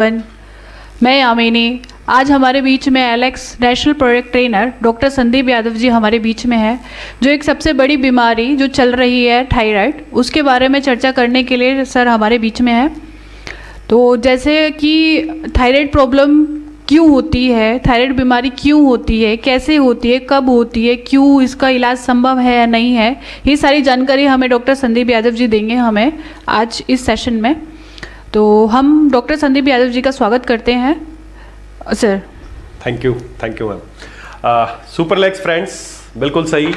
मैं यामिनी। आज हमारे बीच में Alex national project trainer doctor Sandeep Yadav ji हमारे बीच में है, जो एक सबसे बड़ी बीमारी जो चल रही है थायराइड, उसके बारे में चर्चा करने के लिए सर हमारे बीच में है। तो जैसे कि थायराइड प्रॉब्लम क्यों होती है, थायराइड बीमारी क्यों होती है, कैसे होती है, कब होती है, क्यों इसका इलाज संभव है या नहीं है, ये सारी जानकारी हमें डॉक्टर संदीप यादव जी देंगे हमें आज इस सेशन में। तो हम डॉक्टर संदीप यादव जी का स्वागत करते हैं सर। Thank you ma'am. सुपरलेक्स फ्रेंड्स, बिल्कुल सही।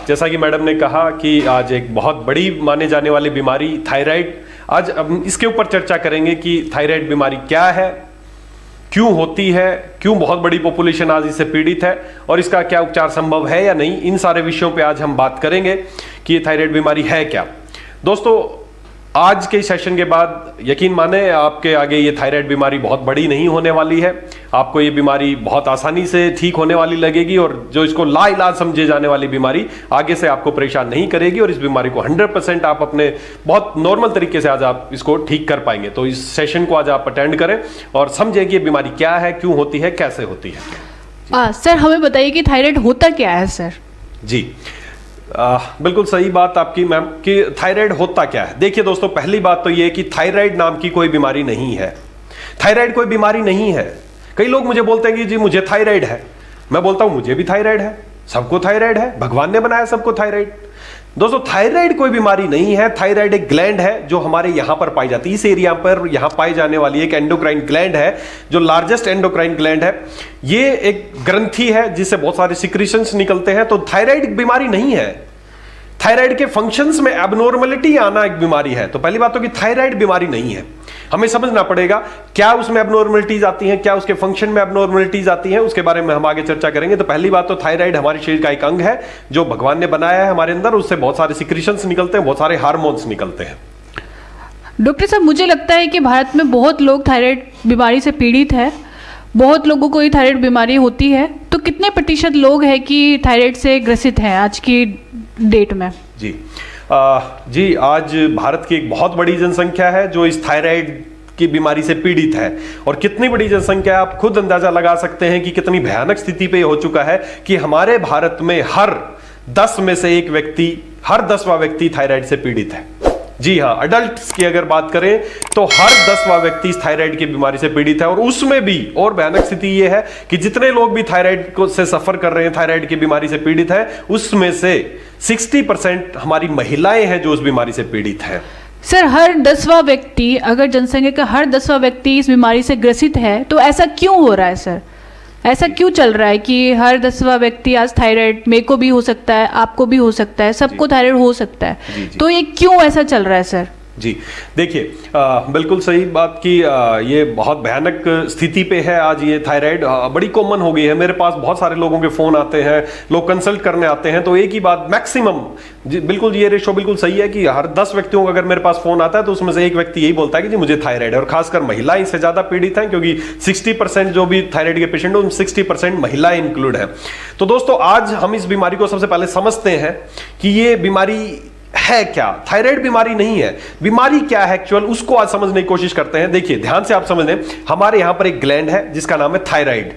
जैसा कि मैडम ने कहा कि आज एक बहुत बड़ी माने जाने वाली बीमारी थायराइड, आज हम इसके ऊपर चर्चा करेंगे कि थायराइड बीमारी क्या है, क्यों होती है, क्यों बहुत बड़ी पॉपुलेशन आज इससे पीड़ित है और इसका क्या उपचार संभव है या नहीं। इन सारे विषयों पे आज हम बात करेंगे कि ये थायराइड बीमारी है क्या। दोस्तों, आज के सेशन के बाद यकीन माने आपके आगे ये थायराइड बीमारी बहुत बड़ी नहीं होने वाली है। आपको ये बीमारी बहुत आसानी से ठीक होने वाली लगेगी और जो इसको लाइलाज समझे जाने वाली बीमारी आगे से आपको परेशान नहीं करेगी और इस बीमारी को 100% आप अपने बहुत नॉर्मल तरीके से आज आप इसको ठीक कर पाएंगे। तो इस सेशन को आज आप अटेंड करें और समझें कि ये बीमारी क्या है, क्यों होती है, कैसे होती है। सर हमें बताइए कि थायराइड होता क्या है सर। जी, बिल्कुल सही बात आपकी मैम कि थायराइड होता क्या है। देखिए दोस्तों, पहली बात तो ये कि थायराइड नाम की कोई बीमारी नहीं है। थायराइड कोई बीमारी नहीं है। कई लोग मुझे बोलते हैं कि जी मुझे थायराइड है। मैं बोलता हूं मुझे भी थायराइड है, सबको थायराइड है, भगवान ने बनाया सबको थायराइड। दोस्तों, थायराइड कोई बीमारी नहीं है। थायराइड एक ग्लैंड है जो हमारे यहां पर पाई जाती है, इस एरिया पर यहां पाई जाने वाली एक एंडोक्राइन ग्लैंड है, जो लार्जेस्ट एंडोक्राइन ग्लैंड है। ये एक ग्रंथि है जिससे बहुत सारे सिक्रीशंस निकलते हैं। तो थायराइड बीमारी नहीं है। थायराइड के फंक्शंस में एबनॉर्मलिटी आना एक बीमारी है। तो पहली बात तो कि थायराइड बीमारी नहीं है। हमें समझना पड़ेगा क्या उसमें एबनॉर्मलिटीज आती हैं, क्या उसके फंक्शन में एबनॉर्मलिटीज आती हैं, उसके बारे में हम आगे चर्चा करेंगे। तो पहली बात तो थायराइड हमारे शरीर का एक अंग है जो भगवान ने बनाया है हमारे अंदर। उससे बहुत सारे सिक्रीशंस निकलते हैं, बहुत सारे हार्मोन्स निकलते हैं। डॉक्टर साहब, मुझे लगता है कि भारत में बहुत लोग थायराइड बीमारी से पीड़ित है, बहुत लोगों को ये थायराइड बीमारी होती है। तो कितने प्रतिशत लोग हैं कि थायराइड से ग्रसित हैं आज की डेट में? जी, आज भारत की एक बहुत बड़ी जनसंख्या है जो इस थायराइड की बीमारी से पीड़ित है। और कितनी बड़ी जनसंख्या, आप खुद अंदाजा लगा सकते हैं कि कितनी भयानक स्थिति पे हो चुका है कि हमारे भारत में हर 10 में से एक व्यक्ति, हर 10वां व्यक्ति थायराइड से पीड़ित है। जी हाँ, अडल्ट्स की अगर बात करें तो हर 10वां व्यक्ति इस थायराइड की बीमारी से पीड़ित है। और उसमें भी और भयानक स्थिति यह है कि जितने लोग भी थायराइड को से सफर कर रहे हैं, थायराइड की बीमारी से पीड़ित है, उसमें से 60% हमारी महिलाएं हैं जो उस बीमारी से पीड़ित है। सर, हर 10वां व्यक्ति, अगर जनसंख्या का हर 10वां व्यक्ति इस बीमारी से ग्रसित है तो ऐसा क्यों हो रहा है सर? ऐसा क्यों चल रहा है कि हर 10वां व्यक्ति आज थायराइड, मेरे को भी हो सकता है, आपको भी हो सकता है, सबको थायराइड हो सकता है। जी। तो ये क्यों ऐसा चल रहा है सर? जी देखिए, बिल्कुल सही बात की। ये बहुत भयानक स्थिति पे है आज ये थायराइड। बड़ी कॉमन हो गई है। मेरे पास बहुत सारे लोगों के फोन आते हैं, लोग कंसल्ट करने आते हैं। तो एक ही बात मैक्सिमम, बिल्कुल ये रेशो बिल्कुल सही है कि हर 10 व्यक्तियों का अगर मेरे पास फोन आता है तो उसमें से एक व्यक्ति यही बोलता है कि जी मुझे थायराइड है। और खासकर महिलाएं इससे ज्यादा पीड़ित हैं क्योंकि 60% जो भी थायराइड के पेशेंट हैं उनमें 60% महिलाएं इंक्लूड है। तो दोस्तों, आज हम इस बीमारी को सबसे पहले समझते हैं कि ये बीमारी है क्या। थायराइड बीमारी नहीं है। बीमारी क्या है एक्चुअल, उसको आज समझने की कोशिश करते हैं। देखिए ध्यान से आप समझ लें, हमारे यहां पर एक ग्लैंड है जिसका नाम है थायराइड।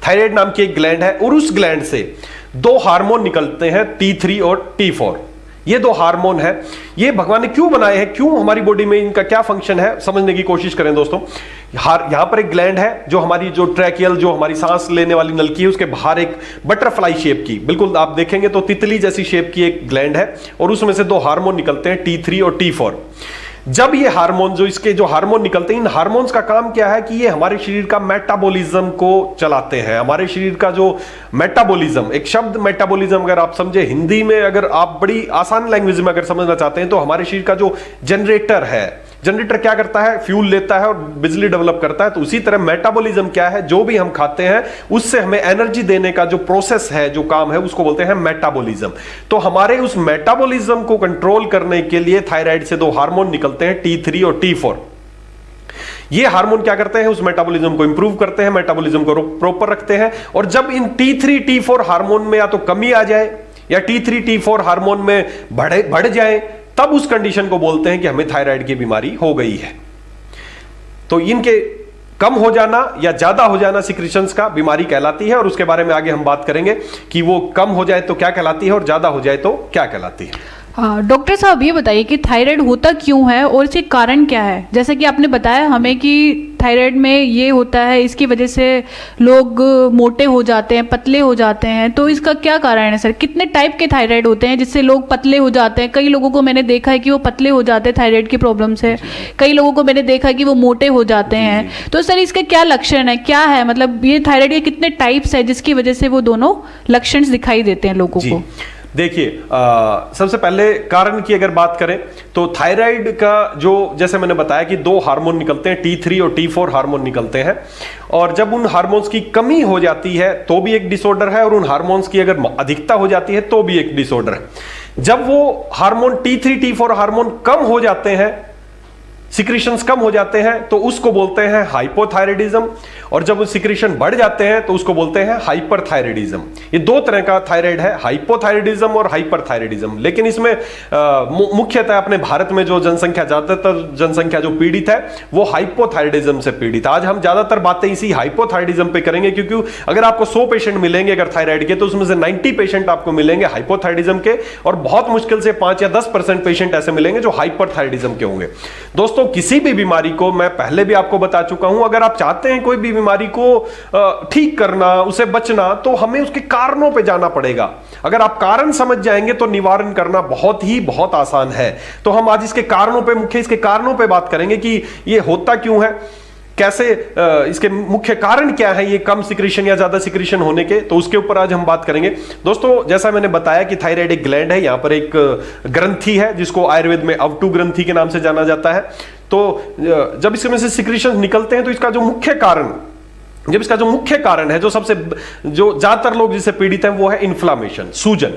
थायराइड नाम की एक ग्लैंड है और उस ग्लैंड से 2 हार्मोन निकलते हैं, T3 और T4। ये 2 हार्मोन है। ये भगवान ने क्यों बनाए हैं, क्यों हमारी बॉडी में इनका क्या फंक्शन है, समझने की कोशिश करें दोस्तों। यहां पर एक ग्लैंड है जो हमारी जो ट्रैकियल, जो हमारी सांस लेने वाली नलकी है, उसके बाहर एक बटरफ्लाई शेप की, बिल्कुल आप देखेंगे तो तितली जैसी शेप की एक ग्लैंड है और उसमें से 2 हार्मोन निकलते हैं, T3 और T4। जब ये हार्मोन, जो इसके जो हार्मोन निकलते हैं, इन हार्मोन्स का काम क्या है कि ये हमारे शरीर का मेटाबॉलिज्म को चलाते हैं। हमारे शरीर का जो मेटाबॉलिज्म, एक शब्द मेटाबॉलिज्म अगर आप समझे हिंदी में, अगर आप बड़ी आसान लैंग्वेज में अगर समझना चाहते हैं तो हमारे शरीर का जो जनरेटर है, जनरेटर क्या करता है, फ्यूल लेता है और बिजली डेवलप करता है। तो उसी तरह मेटाबॉलिज्म क्या है, जो भी हम खाते हैं उससे हमें एनर्जी देने का जो प्रोसेस है, जो काम है, उसको बोलते हैं मेटाबॉलिज्म। तो हमारे उस मेटाबॉलिज्म को कंट्रोल करने के लिए थायराइड से 2 हार्मोन निकलते हैं, T3 और T4। ये हार्मोन क्या करते हैं, उस मेटाबॉलिज्म को इंप्रूव करते हैं, मेटाबॉलिज्म को प्रॉपर रखते हैं। और जब इन T3 T4 हार्मोन में या तो कमी आ जाए या T3 T4 हार्मोन में बढ़ जाए, तब उस कंडीशन को बोलते हैं कि हमें थायराइड की बीमारी हो गई है। तो इनके कम हो जाना या ज्यादा हो जाना सिक्रीशंस का बीमारी कहलाती है, और उसके बारे में आगे हम बात करेंगे कि वो कम हो जाए तो क्या कहलाती है और ज्यादा हो जाए तो क्या कहलाती है। डॉक्टर साहब ये बताइए कि थायराइड होता क्यों है और इसके कारण क्या है। जैसे कि आपने बताया हमें कि थायराइड में ये होता है, इसकी वजह से लोग मोटे हो जाते हैं, पतले हो जाते हैं, तो इसका क्या कारण है सर? कितने टाइप के थायराइड होते हैं जिससे लोग पतले हो जाते हैं? कई लोगों को मैंने देखा है कि वो पतले हो जाते हैं थायराइड की प्रॉब्लम से, कई लोगों को मैंने देखा है कि वो मोटे हो जाते हैं। तो सर इसके क्या लक्षण है, क्या है, मतलब ये थायराइड के कितने टाइप्स है जिसकी वजह से वो दोनों लक्षण दिखाई देते हैं लोगों को? देखिए, सबसे पहले कारण की अगर बात करें तो थायराइड का जो, जैसे मैंने बताया कि दो हार्मोन निकलते हैं, T3 और T4 हार्मोन निकलते हैं, और जब उन हार्मोन्स की कमी हो जाती है तो भी एक डिसऑर्डर है, और उन हार्मोन्स की अगर अधिकता हो जाती है तो भी एक डिसऑर्डर है। जब वो हार्मोन T3 T4 हार्मोन कम हो जाते हैं, सिक्रीशंस कम हो जाते हैं, तो उसको बोलते हैं हाइपोथायराइडिज्म, और जब वो सिक्रीशन बढ़ जाते हैं तो उसको बोलते हैं हाइपरथायराइडिज्म। ये दो तरह का थायराइड है, हाइपोथायराइडिज्म और हाइपरथायराइडिज्म। लेकिन इसमें मुख्यतः अपने भारत में जो जनसंख्या, ज्यादातर जनसंख्या जो पीड़ित है वो हाइपोथायराइडिज्म से पीड़ित है। आज हम ज्यादातर बातें इसी हाइपोथायराइडिज्म पे करेंगे, क्योंकि अगर आपको 100 पेशेंट मिलेंगे अगर थायराइड के, तो उसमें से 90 पेशेंट आपको मिलेंगे हाइपोथायराइडिज्म के, और बहुत मुश्किल से 5 या 10% पेशेंट ऐसे मिलेंगे जो हाइपरथायराइडिज्म के होंगे। दोस्तों, किसी भी बीमारी को, मैं पहले भी आपको बता चुका हूं, अगर आप चाहते हैं कोई भी बीमारी को ठीक करना, उसे बचना, तो हमें उसके कारणों पे जाना पड़ेगा। अगर आप कारण समझ जाएंगे तो निवारण करना बहुत आसान है। तो हम आज इसके कारणों पे, मुख्य इसके कारणों पे बात करेंगे कि ये होता क्यों है, कैसे, इसके मुख्य कारण क्या है ये कम सिक्रीशन या ज्यादा सिक्रीशन होने के, तो उसके ऊपर आज हम बात करेंगे। दोस्तों, जैसा मैंने बताया कि थायराइड एक ग्लैंड है, यहां पर एक ग्रंथि है जिसको आयुर्वेद में अवटु ग्रंथि के नाम से जाना जाता है। तो जब इसमें से सिक्रीशन निकलते हैं तो इसका जो मुख्य कारण है, जो ज्यादातर लोग जिससे पीड़ित हैं, वो है इन्फ्लामेशन, सूजन।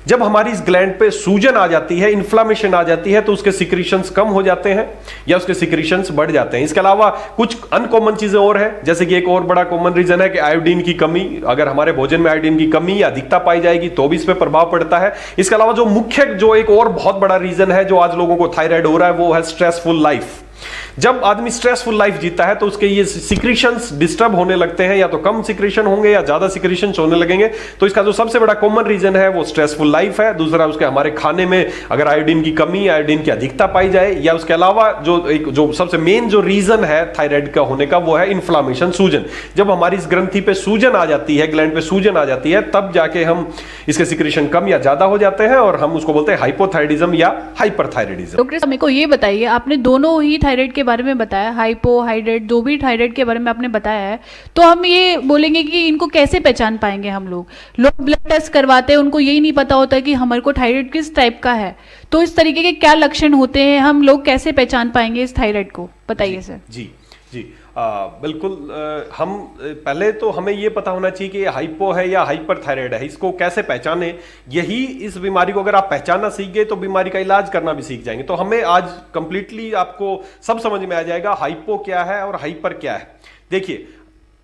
जब हमारी इस ग्लैंड पे सूजन आ जाती है, इन्फ्लामेशन आ जाती है, तो उसके सिक्रीशंस कम हो जाते हैं या उसके सिक्रीशंस बढ़ जाते हैं। इसके अलावा कुछ अनकॉमन चीजें और है, जैसे कि एक और बड़ा कॉमन रीजन है कि आयोडीन की कमी। अगर हमारे भोजन में आयोडीन की कमी या अधिकता पाई जाएगी तो भी इस पर प्रभाव पड़ता है। इसके अलावा जो एक और बहुत बड़ा रीजन है जो आज लोगों को थायराइड हो रहा है, वो है स्ट्रेसफुल लाइफ। जब आदमी स्ट्रेसफुल लाइफ जीता है तो उसके ये सिक्रीशंस डिस्टर्ब होने लगते हैं, या तो कम सिक्रीशन होंगे या ज्यादा सिक्रीशंस होने लगेंगे। तो इसका जो सबसे बड़ा कॉमन रीजन है वो स्ट्रेसफुल लाइफ है। दूसरा, उसके हमारे खाने में अगर आयोडीन की कमी, आयोडीन की अधिकता पाई जाए, या उसके अलावा जो सबसे मेन जो रीजन है थायराइड का होने का, वो है इन्फ्लामेशन, सूजन। जब हमारी इस ग्रंथि पे सूजन आ जाती है, ग्लैंड पे सूजन आ जाती है, तब जाके हम इसके सिक्रीशन कम या ज्यादा हो जाते हैं, और हम उसको बोलते हैं हाइपोथायराइडिज्म या हाइपरथायराइडिज्म। डॉक्टर साहब, मेरे को ये बताइए, आपने दोनों ही थायराइड के बारे में बताया, हाइपो, हाइड्रेट, जो भी थायराइड के बारे में आपने बताया है, तो हम ये बोलेंगे कि इनको कैसे पहचान पाएंगे हम लोग ब्लड टेस्ट करवाते हैं, उनको यही नहीं पता होता कि हमारे को थायराइड किस टाइप का है, तो इस तरीके के क्या लक्षण होते हैं, हम लोग कैसे पहचान पाएंगे इस थायराइड को, बताइए सर। जी, बिल्कुल। हम पहले तो हमें यह पता होना चाहिए कि हाइपो है या हाइपर थायराइड है, इसको कैसे पहचाने। यही, इस बीमारी को अगर आप पहचानना सीख गए तो बीमारी का इलाज करना भी सीख जाएंगे। तो हमें आज कंप्लीटली आपको सब समझ में आ जाएगा हाइपो क्या है और हाइपर क्या है। देखिए,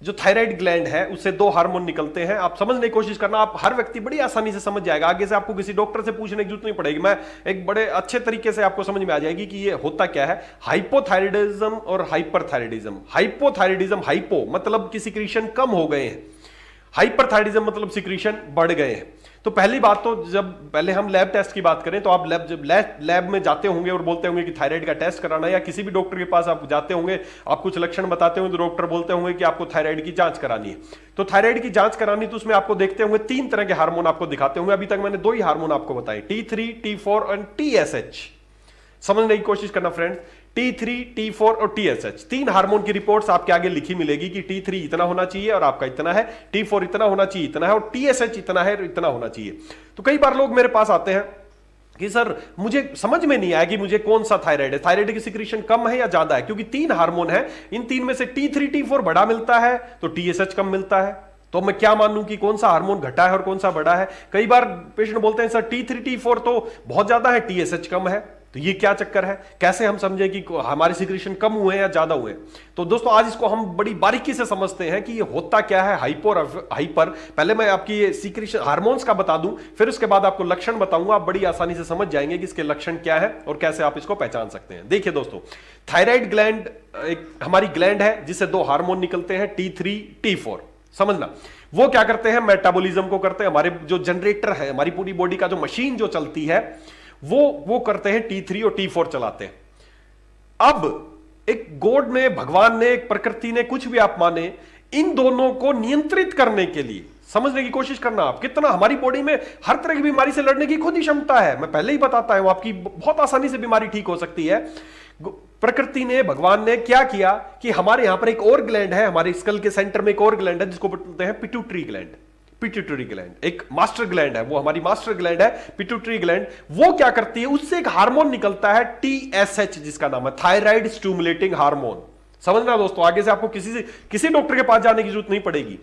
जो थायराइड ग्लैंड है उससे दो हार्मोन निकलते हैं। आप समझने की कोशिश करना, आप हर व्यक्ति बड़ी आसानी से समझ जाएगा। आगे से आपको किसी डॉक्टर से पूछने की जरूरत नहीं पड़ेगी, मैं एक बड़े अच्छे तरीके से आपको समझ में आ जाएगी कि ये होता क्या है। हाइपोथायराइडिज्म और हाइपरथायराइडिज्म। हाइपोथायराइडिज्म, हाइपो मतलब कि सिक्रीशन कम हो गए हैं, हाइपरथायराइडिज्म मतलब सिक्रीशन बढ़ गए हैं। तो पहली बात तो, जब पहले हम लैब टेस्ट की बात करें तो आप जब लैब में जाते होंगे और बोलते होंगे कि थायराइड का टेस्ट कराना, या किसी भी डॉक्टर के पास आप जाते होंगे, आप कुछ लक्षण बताते होंगे तो डॉक्टर बोलते होंगे कि आपको थायराइड की जांच करानी है। तो थायराइड की जांच करानी, तो उसमें आपको देखते होंगे 3 तरह के हार्मोन आपको दिखाते होंगे। अभी तक मैंने 2 ही हार्मोन आपको बताए, T3, T4 और TSH। समझने की कोशिश करना फ्रेंड्स, T3, T4 और TSH, 3 हार्मोन की रिपोर्ट्स आपके आगे लिखी मिलेगी कि T3 इतना होना चाहिए और आपका इतना है, T4 इतना होना चाहिए, इतना है, और TSH इतना है और इतना होना चाहिए। तो कई बार लोग मेरे पास आते हैं कि सर मुझे समझ में नहीं आया कि मुझे कौन सा थायराइड है, थायराइड की सिक्रीशन कम है या ज्यादा है, क्योंकि 3 हार्मोन है, इन 3 में से T3, T4 बड़ा मिलता है तो TSH कम मिलता है। तो मैं क्या मानूं कि कौन सा हार्मोन घटा है और कौन सा बढ़ा है। कई बार पेशेंट बोलते हैं सर T3, T4 तो बहुत ज्यादा है, TSH कम है। तो ये क्या चक्कर है, कैसे हम समझे कि हमारे सिक्रीशन कम हुए हैं या ज्यादा हुए हैं? तो दोस्तों आज इसको हम बड़ी बारीकी से समझते हैं कि ये होता क्या है हाइपो और हाइपर। पहले मैं आपकी ये सिक्रीशन हार्मोन्स का बता दूं, फिर उसके बाद आपको लक्षण बताऊंगा। आप बड़ी आसानी से समझ जाएंगे कि इसके लक्षण क्या है और कैसे आप इसको पहचान सकते हैं। देखिए दोस्तों, थायराइड ग्लैंड एक हमारी ग्लैंड है जिससे दो हार्मोन निकलते हैं T3 T4। समझना, वो क्या करते हैं, मेटाबॉलिज्म को करते हैं। हमारे जो जनरेटर है, हमारी पूरी बॉडी का जो मशीन जो चलती है, वो करते हैं T3 और T4 चलाते हैं। अब एक गॉड ने, भगवान ने, एक प्रकृति ने, कुछ भी आप माने, इन दोनों को नियंत्रित करने के लिए समझने की कोशिश करना आप कितना हमारी बॉडी में हर तरह की बीमारी से लड़ने की खुद ही क्षमता है। मैं पहले ही बताता हूं, आपकी बहुत आसानी से बीमारी ठीक हो सकती है। प्रकृति ने, भगवान ने क्या किया कि हमारे यहां पर एक और ग्लैंड है, हमारे स्कल के सेंटर में एक और ग्लैंड है जिसको बोलते हैं पिट्यूटरी ग्लैंड। पिट्यूटरी ग्लैंड एक मास्टर ग्लैंड है, वो हमारी मास्टर ग्लैंड है पिट्यूटरी ग्लैंड। वो क्या करती है, उससे एक हार्मोन निकलता है TSH, जिसका नाम है थायराइड स्टिमुलेटिंग हार्मोन। समझना दोस्तों, आगे से आपको किसी डॉक्टर के पास जाने की जरूरत नहीं पड़ेगी।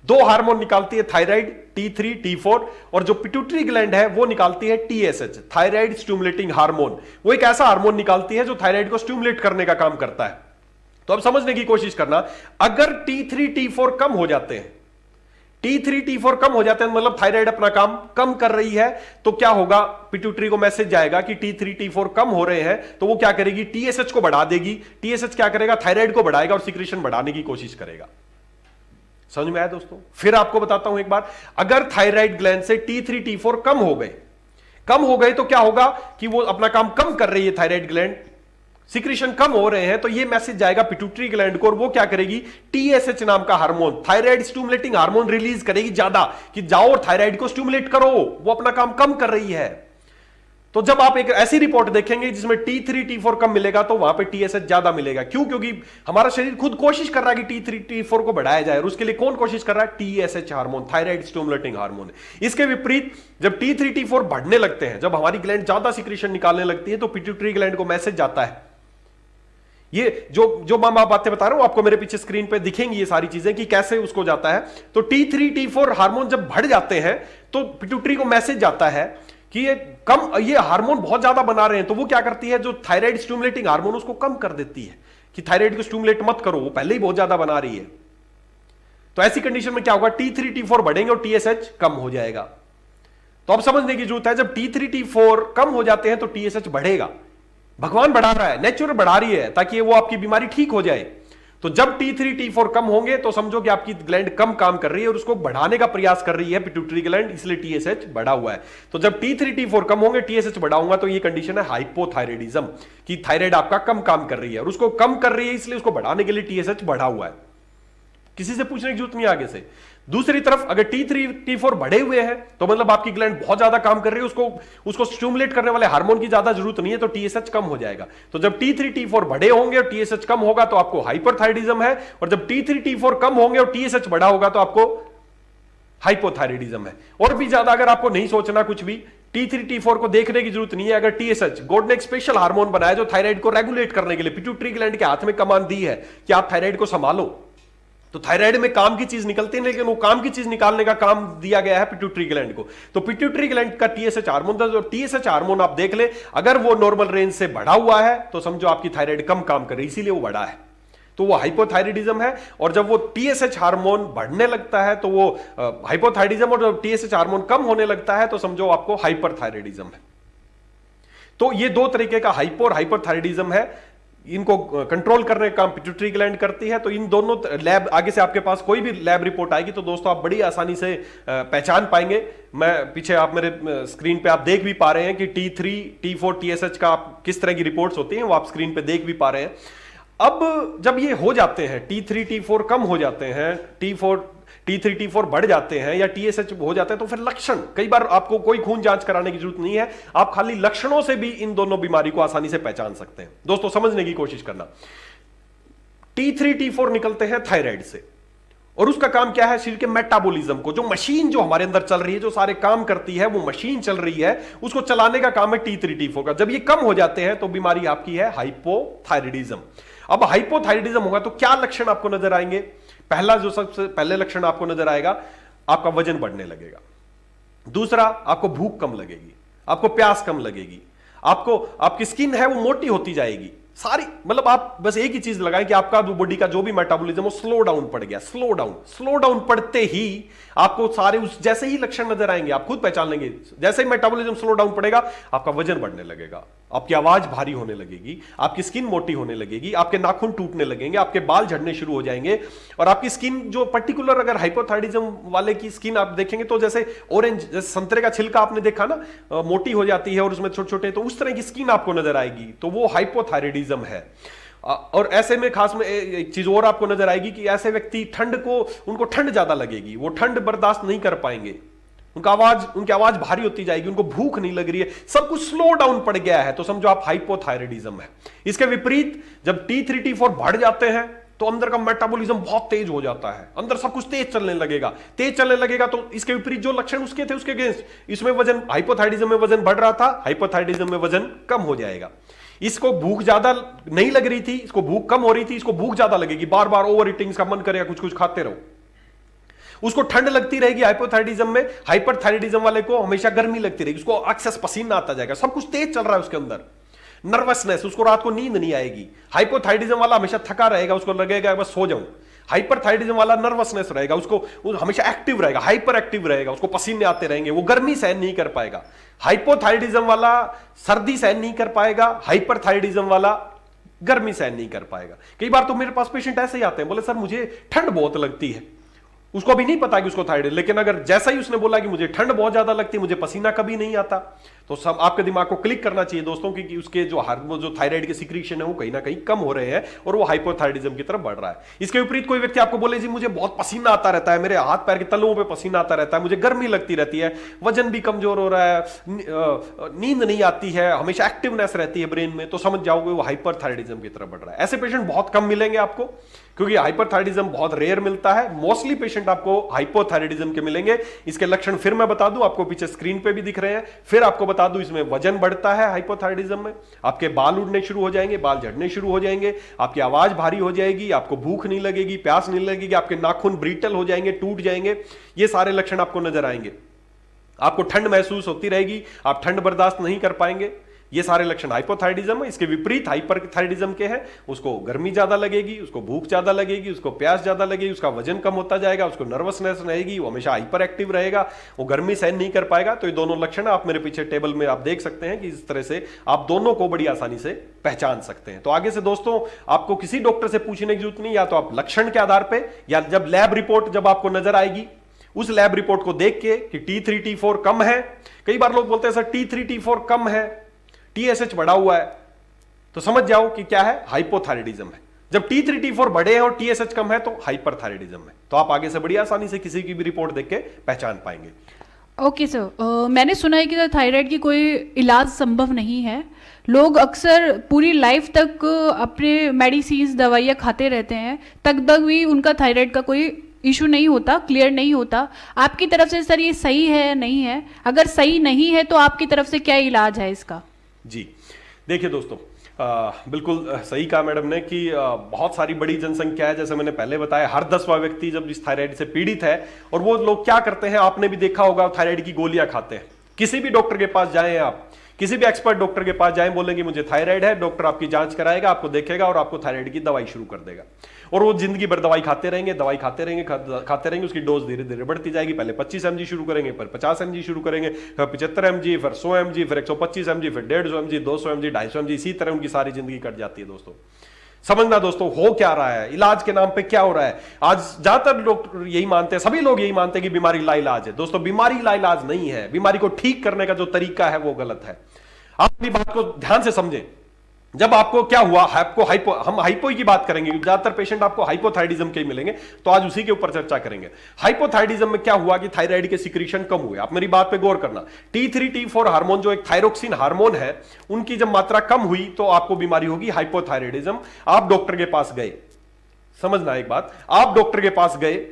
दो हार्मोन निकालती है थायराइड T3 T4, और जो पिट्यूटरी ग्लैंड है वो निकालती है TSH, थायराइड स्टिमुलेटिंग हार्मोन। वो एक ऐसा हार्मोन निकालती है जो थायराइड को स्टिमुलेट करने का काम करता है। तो अब समझने की कोशिश करना, अगर T3 T4 कम हो जाते हैं, T3 T4 कम हो जाते हैं, मतलब थायराइड अपना काम कम कर रही है, तो क्या होगा, पिट्यूटरी को मैसेज जाएगा कि T3 T4 कम हो रहे हैं, तो वो क्या करेगी, TSH को बढ़ा देगी। TSH क्या करेगा, थायराइड को बढ़ाएगा और सिक्रीशन बढ़ाने की कोशिश करेगा। समझ में आया दोस्तों? फिर आपको बताता हूं एक बार, अगर थायराइड ग्लैंड से T3 T4 कम हो गए तो क्या होगा कि वो अपना काम कम कर रही है, थायराइड ग्लैंड, सिक्रीशन कम हो रहे हैं, तो ये मैसेज जाएगा पिट्यूटरी ग्लैंड को, और वो क्या करेगी, TSH नाम का hormone, thyroid stimulating hormone release करेगी ज्यादा, कि जाओ और थायराइड को स्टिमुलेट करो, वो अपना काम कम कर रही है। तो जब आप एक ऐसी रिपोर्ट देखेंगे जिसमें T3 T4 कम मिलेगा, तो वहां पे TSH ज्यादा मिलेगा। क्यों? क्योंकि हमारा शरीर खुद कोशिश कर रहा है कि T3 T4 को बढ़ाया जाए, और उसके लिए कौन कोशिश कर रहा है, TSH hormone, thyroid stimulating hormone. इसके विपरीत जब T3 T4 बढ़ने लगते हैं, जब हमारी ग्लैंड ज्यादा सिक्रीशन निकालने लगती है, तो पिट्यूटरी ग्लैंड को मैसेज जाता है। ये जो मैं बातें बता रहा हूं आपको, मेरे पीछे स्क्रीन पे दिखेंगी ये सारी चीजें कि कैसे उसको जाता है। तो T3 T4 हार्मोन जब बढ़ जाते हैं, तो पिट्यूटरी को मैसेज जाता है कि ये हार्मोन बहुत ज्यादा बना रहे हैं, तो वो क्या करती है, जो थायराइड स्टिमुलेटिंग हार्मोन उसको कम कर देती है कि थायराइड को स्टिमुलेट मत करो, वो पहले ही बहुत ज्यादा बना रही है। तो ऐसी कंडीशन में क्या होगा, T3 T4 बढ़ेंगे और TSH कम हो जाएगा। तो अब समझने की जरूरत है, जब T3 T4 कम हो जाते हैं तो TSH बढ़ेगा। भगवान बढ़ा रहा है, नेचर बढ़ा रही है ताकि वो आपकी बीमारी ठीक हो जाए। तो जब T3 T4 कम होंगे तो समझो कि आपकी ग्लैंड कम काम कर रही है और उसको बढ़ाने का प्रयास कर रही है पिट्यूटरी ग्लैंड, इसलिए TSH बढ़ा हुआ है। तो जब T3 T4 कम होंगे, TSH बढ़ा होगा, तो ये कंडीशन है हाइपोथायराइडिज्म, कि थायराइड आपका कम काम कर रही है और उसको कम कर रही है, इसलिए उसको बढ़ाने के लिए TSH बढ़ा हुआ है। किसी से पूछने की जरूरत नहीं आगे से। दूसरी तरफ अगर T3 T4 बढ़े हुए हैं, तो मतलब आपकी ग्लैंड बहुत ज्यादा काम कर रही है, उसको स्टिमुलेट करने वाले हार्मोन की ज्यादा जरूरत नहीं है, तो TSH कम हो जाएगा। तो जब T3 T4 बढ़े होंगे और TSH कम होगा तो आपको हाइपरथायराइडिज्म है, और जब T3 T4 कम होंगे और TSH बढ़ा होगा तो आपको हाइपोथायराइडिज्म है। और भी ज्यादा अगर आपको नहीं सोचना कुछ भी, T3 T4 को देखने की जरूरत नहीं है। अगर TSH, गॉड ने एक स्पेशल हार्मोन बनाया जो थायराइड को रेगुलेट करने के लिए, पिट्यूटरी ग्लैंड के हाथ में कमान दी है कि आप थायराइड को संभालो। तो थायराइड में काम की चीज निकलती है, लेकिन वो काम की चीज निकालने का काम दिया गया है पिट्यूटरी ग्लैंड को। तो पिट्यूटरी ग्लैंड का TSH हार्मोन, और TSH हार्मोन आप देख ले, अगर वो नॉर्मल रेंज से बढ़ा हुआ है तो समझो आपकी थायराइड कम काम कर रही है, इसीलिए वो बढ़ा है, तो वो हाइपोथायराइडिज्म है। और जब वो TSH हार्मोन बढ़ने लगता है तो वो हाइपोथायराइडिज्म, और जब TSH हार्मोन कम होने लगता है तो समझो आपको हाइपरथायराइडिज्म है। तो ये दो तरीके का हाइपो और हाइपरथायराइडिज्म है। इनको कंट्रोल करने का काम पिट्यूटरी ग्लैंड करती है। तो इन दोनों लैब, आगे से आपके पास कोई भी लैब रिपोर्ट आएगी तो दोस्तों आप बड़ी आसानी से पहचान पाएंगे। मैं पीछे आप मेरे स्क्रीन पे आप देख भी पा रहे हैं कि T3 T4 TSH का किस तरह की रिपोर्ट्स होती हैं, वो आप स्क्रीन पे देख भी पा रहे हैं। अब जब ये हो जाते हैं, T3 T4 कम हो जाते हैं, T3 T4 बढ़ जाते हैं या TSH हो जाते हैं, तो फिर लक्षण, कई बार आपको कोई खून जांच कराने की जरूरत नहीं है, आप खाली लक्षणों से भी इन दोनों बीमारी को आसानी से पहचान सकते हैं। दोस्तों समझने की कोशिश करना, T3 T4 निकलते हैं थायराइड से, और उसका काम क्या है, शरीर के मेटाबॉलिज्म को, जो मशीन जो हमारे अंदर चल रही है, जो सारे काम करती है, वो मशीन चल रही है, उसको चलाने का काम है T3 T4 का। जब ये कम हो जाते हैं तो बीमारी आपकी है हाइपोथायराइडिज्म। अब हाइपोथायराइडिज्म होगा तो क्या लक्षण आपको नजर आएंगे? पहला, जो सबसे पहले लक्षण आपको नजर आएगा, आपका वजन बढ़ने लगेगा। दूसरा, आपको भूख कम लगेगी, आपको प्यास कम लगेगी, आपको आपकी स्किन है वो मोटी होती जाएगी सारी, मतलब आप बस एक ही चीज लगाएं कि आपका बॉडी का जो भी मेटाबॉलिज्म वो स्लो डाउन पड़ गया, स्लो डाउन पड़ते ही आपको सारे उस जैसे ही लक्षण नजर आएंगे, आप खुद पहचान लेंगे। जैसे ही मेटाबॉलिज्म स्लो डाउन पड़ेगा, आपका वजन बढ़ने लगेगा, आपकी आवाज भारी होने लगेगी, आपकी स्किन मोटी होने लगेगी, आपके नाखून टूटने लगेंगे, आपके बाल झड़ने शुरू हो जाएंगे, और आपकी स्किन जो पर्टिकुलर, अगर हाइपोथायराइडिज्म वाले की स्किन आप देखेंगे तो जैसे ऑरेंज, जैसे संतरे का छिलका आपने देखा ना, मोटी हो जाती है और उसमें छोटे छोटे, तो उस तरह की स्किन आपको नजर आएगी, तो वो हाइपोथायराइडिज्म है। और ऐसे में खास में एक चीज और आपको नजर आएगी कि ऐसे व्यक्ति उनको ठंड ज्यादा लगेगी, वो ठंड बर्दाश्त नहीं कर पाएंगे, उनकी आवाज भारी होती जाएगी, उनको भूख नहीं लग रही है, सब कुछ स्लो डाउन पड़ गया है, तो समझो आप हाइपोथायराइडिज्म है। इसके विपरीत जब T3 T4 बढ़ जाते हैं तो अंदर का मेटाबॉलिज्म बहुत तेज हो जाता है, अंदर सब कुछ तेज चलने लगेगा, तो इसके विपरीत जो लक्षण उसके थे उसके अगेंस्ट, इसमें वजन, हाइपोथायराइडिज्म में वजन बढ़ रहा था, हाइपोथायराइडिज्म में वजन कम हो जाएगा। इसको भूख ज्यादा नहीं लग रही थी, इसको भूख कम हो रही थी, इसको भूख ज्यादा लगेगी, बार बार ओवर ईटिंग का मन करेगा, कुछ कुछ खाते रहो। उसको ठंड लगती रहेगी हाइपोथायराइडिज्म में, हाइपरथायराइडिज्म वाले को हमेशा गर्मी लगती रहेगी, उसको एक्सेस पसीना आता जाएगा, सब कुछ तेज चल रहा है उसके अंदर, नर्वसनेस, उसको रात को नींद नहीं आएगी। हाइपोथायराइडिज्म वाला हमेशा थका रहेगा, उसको लगेगा बस सो जाऊं। हाइपरथायराइडिज्म वाला नर्वसनेस रहेगा, उसको हमेशा एक्टिव रहेगा, हाइपर एक्टिव रहेगा, उसको पसीने आते रहेंगे, वो गर्मी सहन नहीं कर पाएगा। हाइपोथायराइडिज्म वाला सर्दी सहन नहीं कर पाएगा, हाइपरथायराइडिज्म वाला गर्मी सहन नहीं कर पाएगा। कई बार तो मेरे पास पेशेंट ऐसे ही आते हैं, बोले सर मुझे ठंड बहुत लगती है, उसको अभी नहीं पता कि उसको थायराइड, लेकिन अगर जैसा ही उसने बोला कि मुझे ठंड बहुत ज्यादा लगती है, मुझे पसीना कभी नहीं आता, तो सब आपके दिमाग को क्लिक करना चाहिए दोस्तों कि उसके जो हार्मोन, जो थायराइड के सिक्रीशन है वो कहीं ना कहीं कम हो रहे हैं और वो हाइपोथायराइडिज्म की तरफ बढ़ रहा है। इसके विपरीत कोई व्यक्ति आपको बोले जी मुझे बहुत पसीना आता रहता है, मेरे हाथ पैर के तलुओं पे पसीना आता रहता है, मुझे गर्मी लगती रहती है, वजन भी कमजोर हो रहा है, नींद नहीं आती है, हमेशा एक्टिवनेस रहती है ब्रेन में, तो समझ जाओगे वो हाइपरथायराइडिज्म की तरफ बढ़ रहा है। ऐसे पेशेंट बहुत कम मिलेंगे आपको, क्योंकि हाइपरथायराइडिज्म बहुत रेयर मिलता है, मोस्टली पेशेंट आपको हाइपोथायराइडिज्म के मिलेंगे। इसके लक्षण फिर मैं बता दूं, आपको पीछे स्क्रीन पे भी दिख रहे हैं, फिर आपको बता दूं, इसमें वजन बढ़ता है हाइपोथायराइडिज्म में, आपके बाल उड़ने शुरू हो जाएंगे, बाल झड़ने शुरू हो जाएंगे, आपकी आवाज भारी हो जाएगी, आपको भूख नहीं लगेगी, प्यास नहीं लगेगी, आपके नाखून ब्रिटल हो जाएंगे, टूट जाएंगे, ये सारे लक्षण आपको नजर आएंगे। आपको ठंड महसूस होती रहेगी, आप ठंड बर्दाश्त नहीं कर पाएंगे, ये सारे लक्षण हाइपोथायराइडिज्म है। इसके विपरीत हाइपरथायराइडिज्म के हैं, उसको गर्मी ज्यादा लगेगी, उसको भूख ज्यादा लगेगी, उसको प्यास ज्यादा लगेगी, उसका वजन कम होता जाएगा, उसको नर्वसनेस रहेगी, वो हमेशा हाइपर एक्टिव रहेगा, वो गर्मी सहन नहीं कर पाएगा। तो ये दोनों लक्षण आप मेरे पीछे टेबल में आप देख सकते हैं कि इस तरह से आप दोनों को बड़ी आसानी से पहचान सकते हैं। तो आगे से दोस्तों आपको किसी डॉक्टर से पूछने की जरूरत नहीं, या तो आप लक्षण के आधार पर, या जब लैब रिपोर्ट जब आपको नजर आएगी उस लैब रिपोर्ट को देख के कि T3 T4 कम है, कई बार लोग बोलते हैं सर T3 T4 कम है, TSH बढ़ा हुआ है, तो समझ जाओ कि क्या है, हाइपोथायराइडिज्म है। जब T3 T4 बढ़े हैं और TSH कम है तो हाइपरथायराइडिज्म है। तो आप आगे से बड़ी आसानी से किसी की भी रिपोर्ट देख के पहचान पाएंगे। ओके सर, मैंने सुना है कि थायराइड की कोई इलाज संभव नहीं है। लोग अक्सर पूरी लाइफ तक अपने मेडिसिन दवाइयाँ खाते रहते हैं, तक भी उनका थायराइड का कोई इशू नहीं होता, क्लियर नहीं होता। आपकी तरफ से सर ये सही है नहीं है? अगर सही नहीं है तो आपकी तरफ से क्या इलाज है इसका? जी देखिए दोस्तों, बिल्कुल सही कहा मैडम ने कि बहुत सारी बड़ी जनसंख्या है, जैसे मैंने पहले बताया, हर 10वां व्यक्ति जब इस थायराइड से पीड़ित है, और वो लोग क्या करते हैं, आपने भी देखा होगा, थायराइड की गोलियां खाते हैं। किसी भी डॉक्टर के पास जाएं आप, किसी भी एक्सपर्ट डॉक्टर के पास जाएं, बोलेंगे मुझे थायराइड है, डॉक्टर आपकी जांच कराएगा, आपको देखेगा और आपको थायराइड की दवाई शुरू कर देगा, और वो जिंदगी भर दवाई खाते रहेंगे, उसकी डोज धीरे धीरे बढ़ती जाएगी। पहले 25 mg शुरू करेंगे, फिर 50 mg शुरू करेंगे, फिर 75 mg, फिर 100 mg, फिर 125 mg, फिर 150 mg, 200 mg, 250 mg, इसी तरह उनकी सारी जिंदगी कट जाती है। दोस्तों समझना दोस्तों, हो क्या रहा है, इलाज के नाम पे क्या हो रहा है। आज ज्यादातर लोग यही मानते हैं, सभी लोग यही मानते हैं कि बीमारी लाइलाज है। दोस्तों बीमारी लाइलाज नहीं है, बीमारी को ठीक करने का जो तरीका है वो गलत है। आप अपनी बात को ध्यान से समझें। जब आपको क्या हुआ, आपको हम हाइपो की बात करेंगे, ज्यादातर पेशेंट आपको हाइपोथायराइडिज्म के ही मिलेंगे, तो आज उसी के ऊपर चर्चा करेंगे। हाइपोथायराइडिज्म में क्या हुआ कि थायराइड के सिक्रीशन कम हुए। आप मेरी बात पे गौर करना, T3 T4 हार्मोन जो एक थायरोक्सिन हार्मोन है, उनकी जब मात्रा कम हुई तो आपको बीमारी होगी हाइपोथायराइडिज्म। आप डॉक्टर के पास गए, समझना एक बात, आप डॉक्टर के पास गए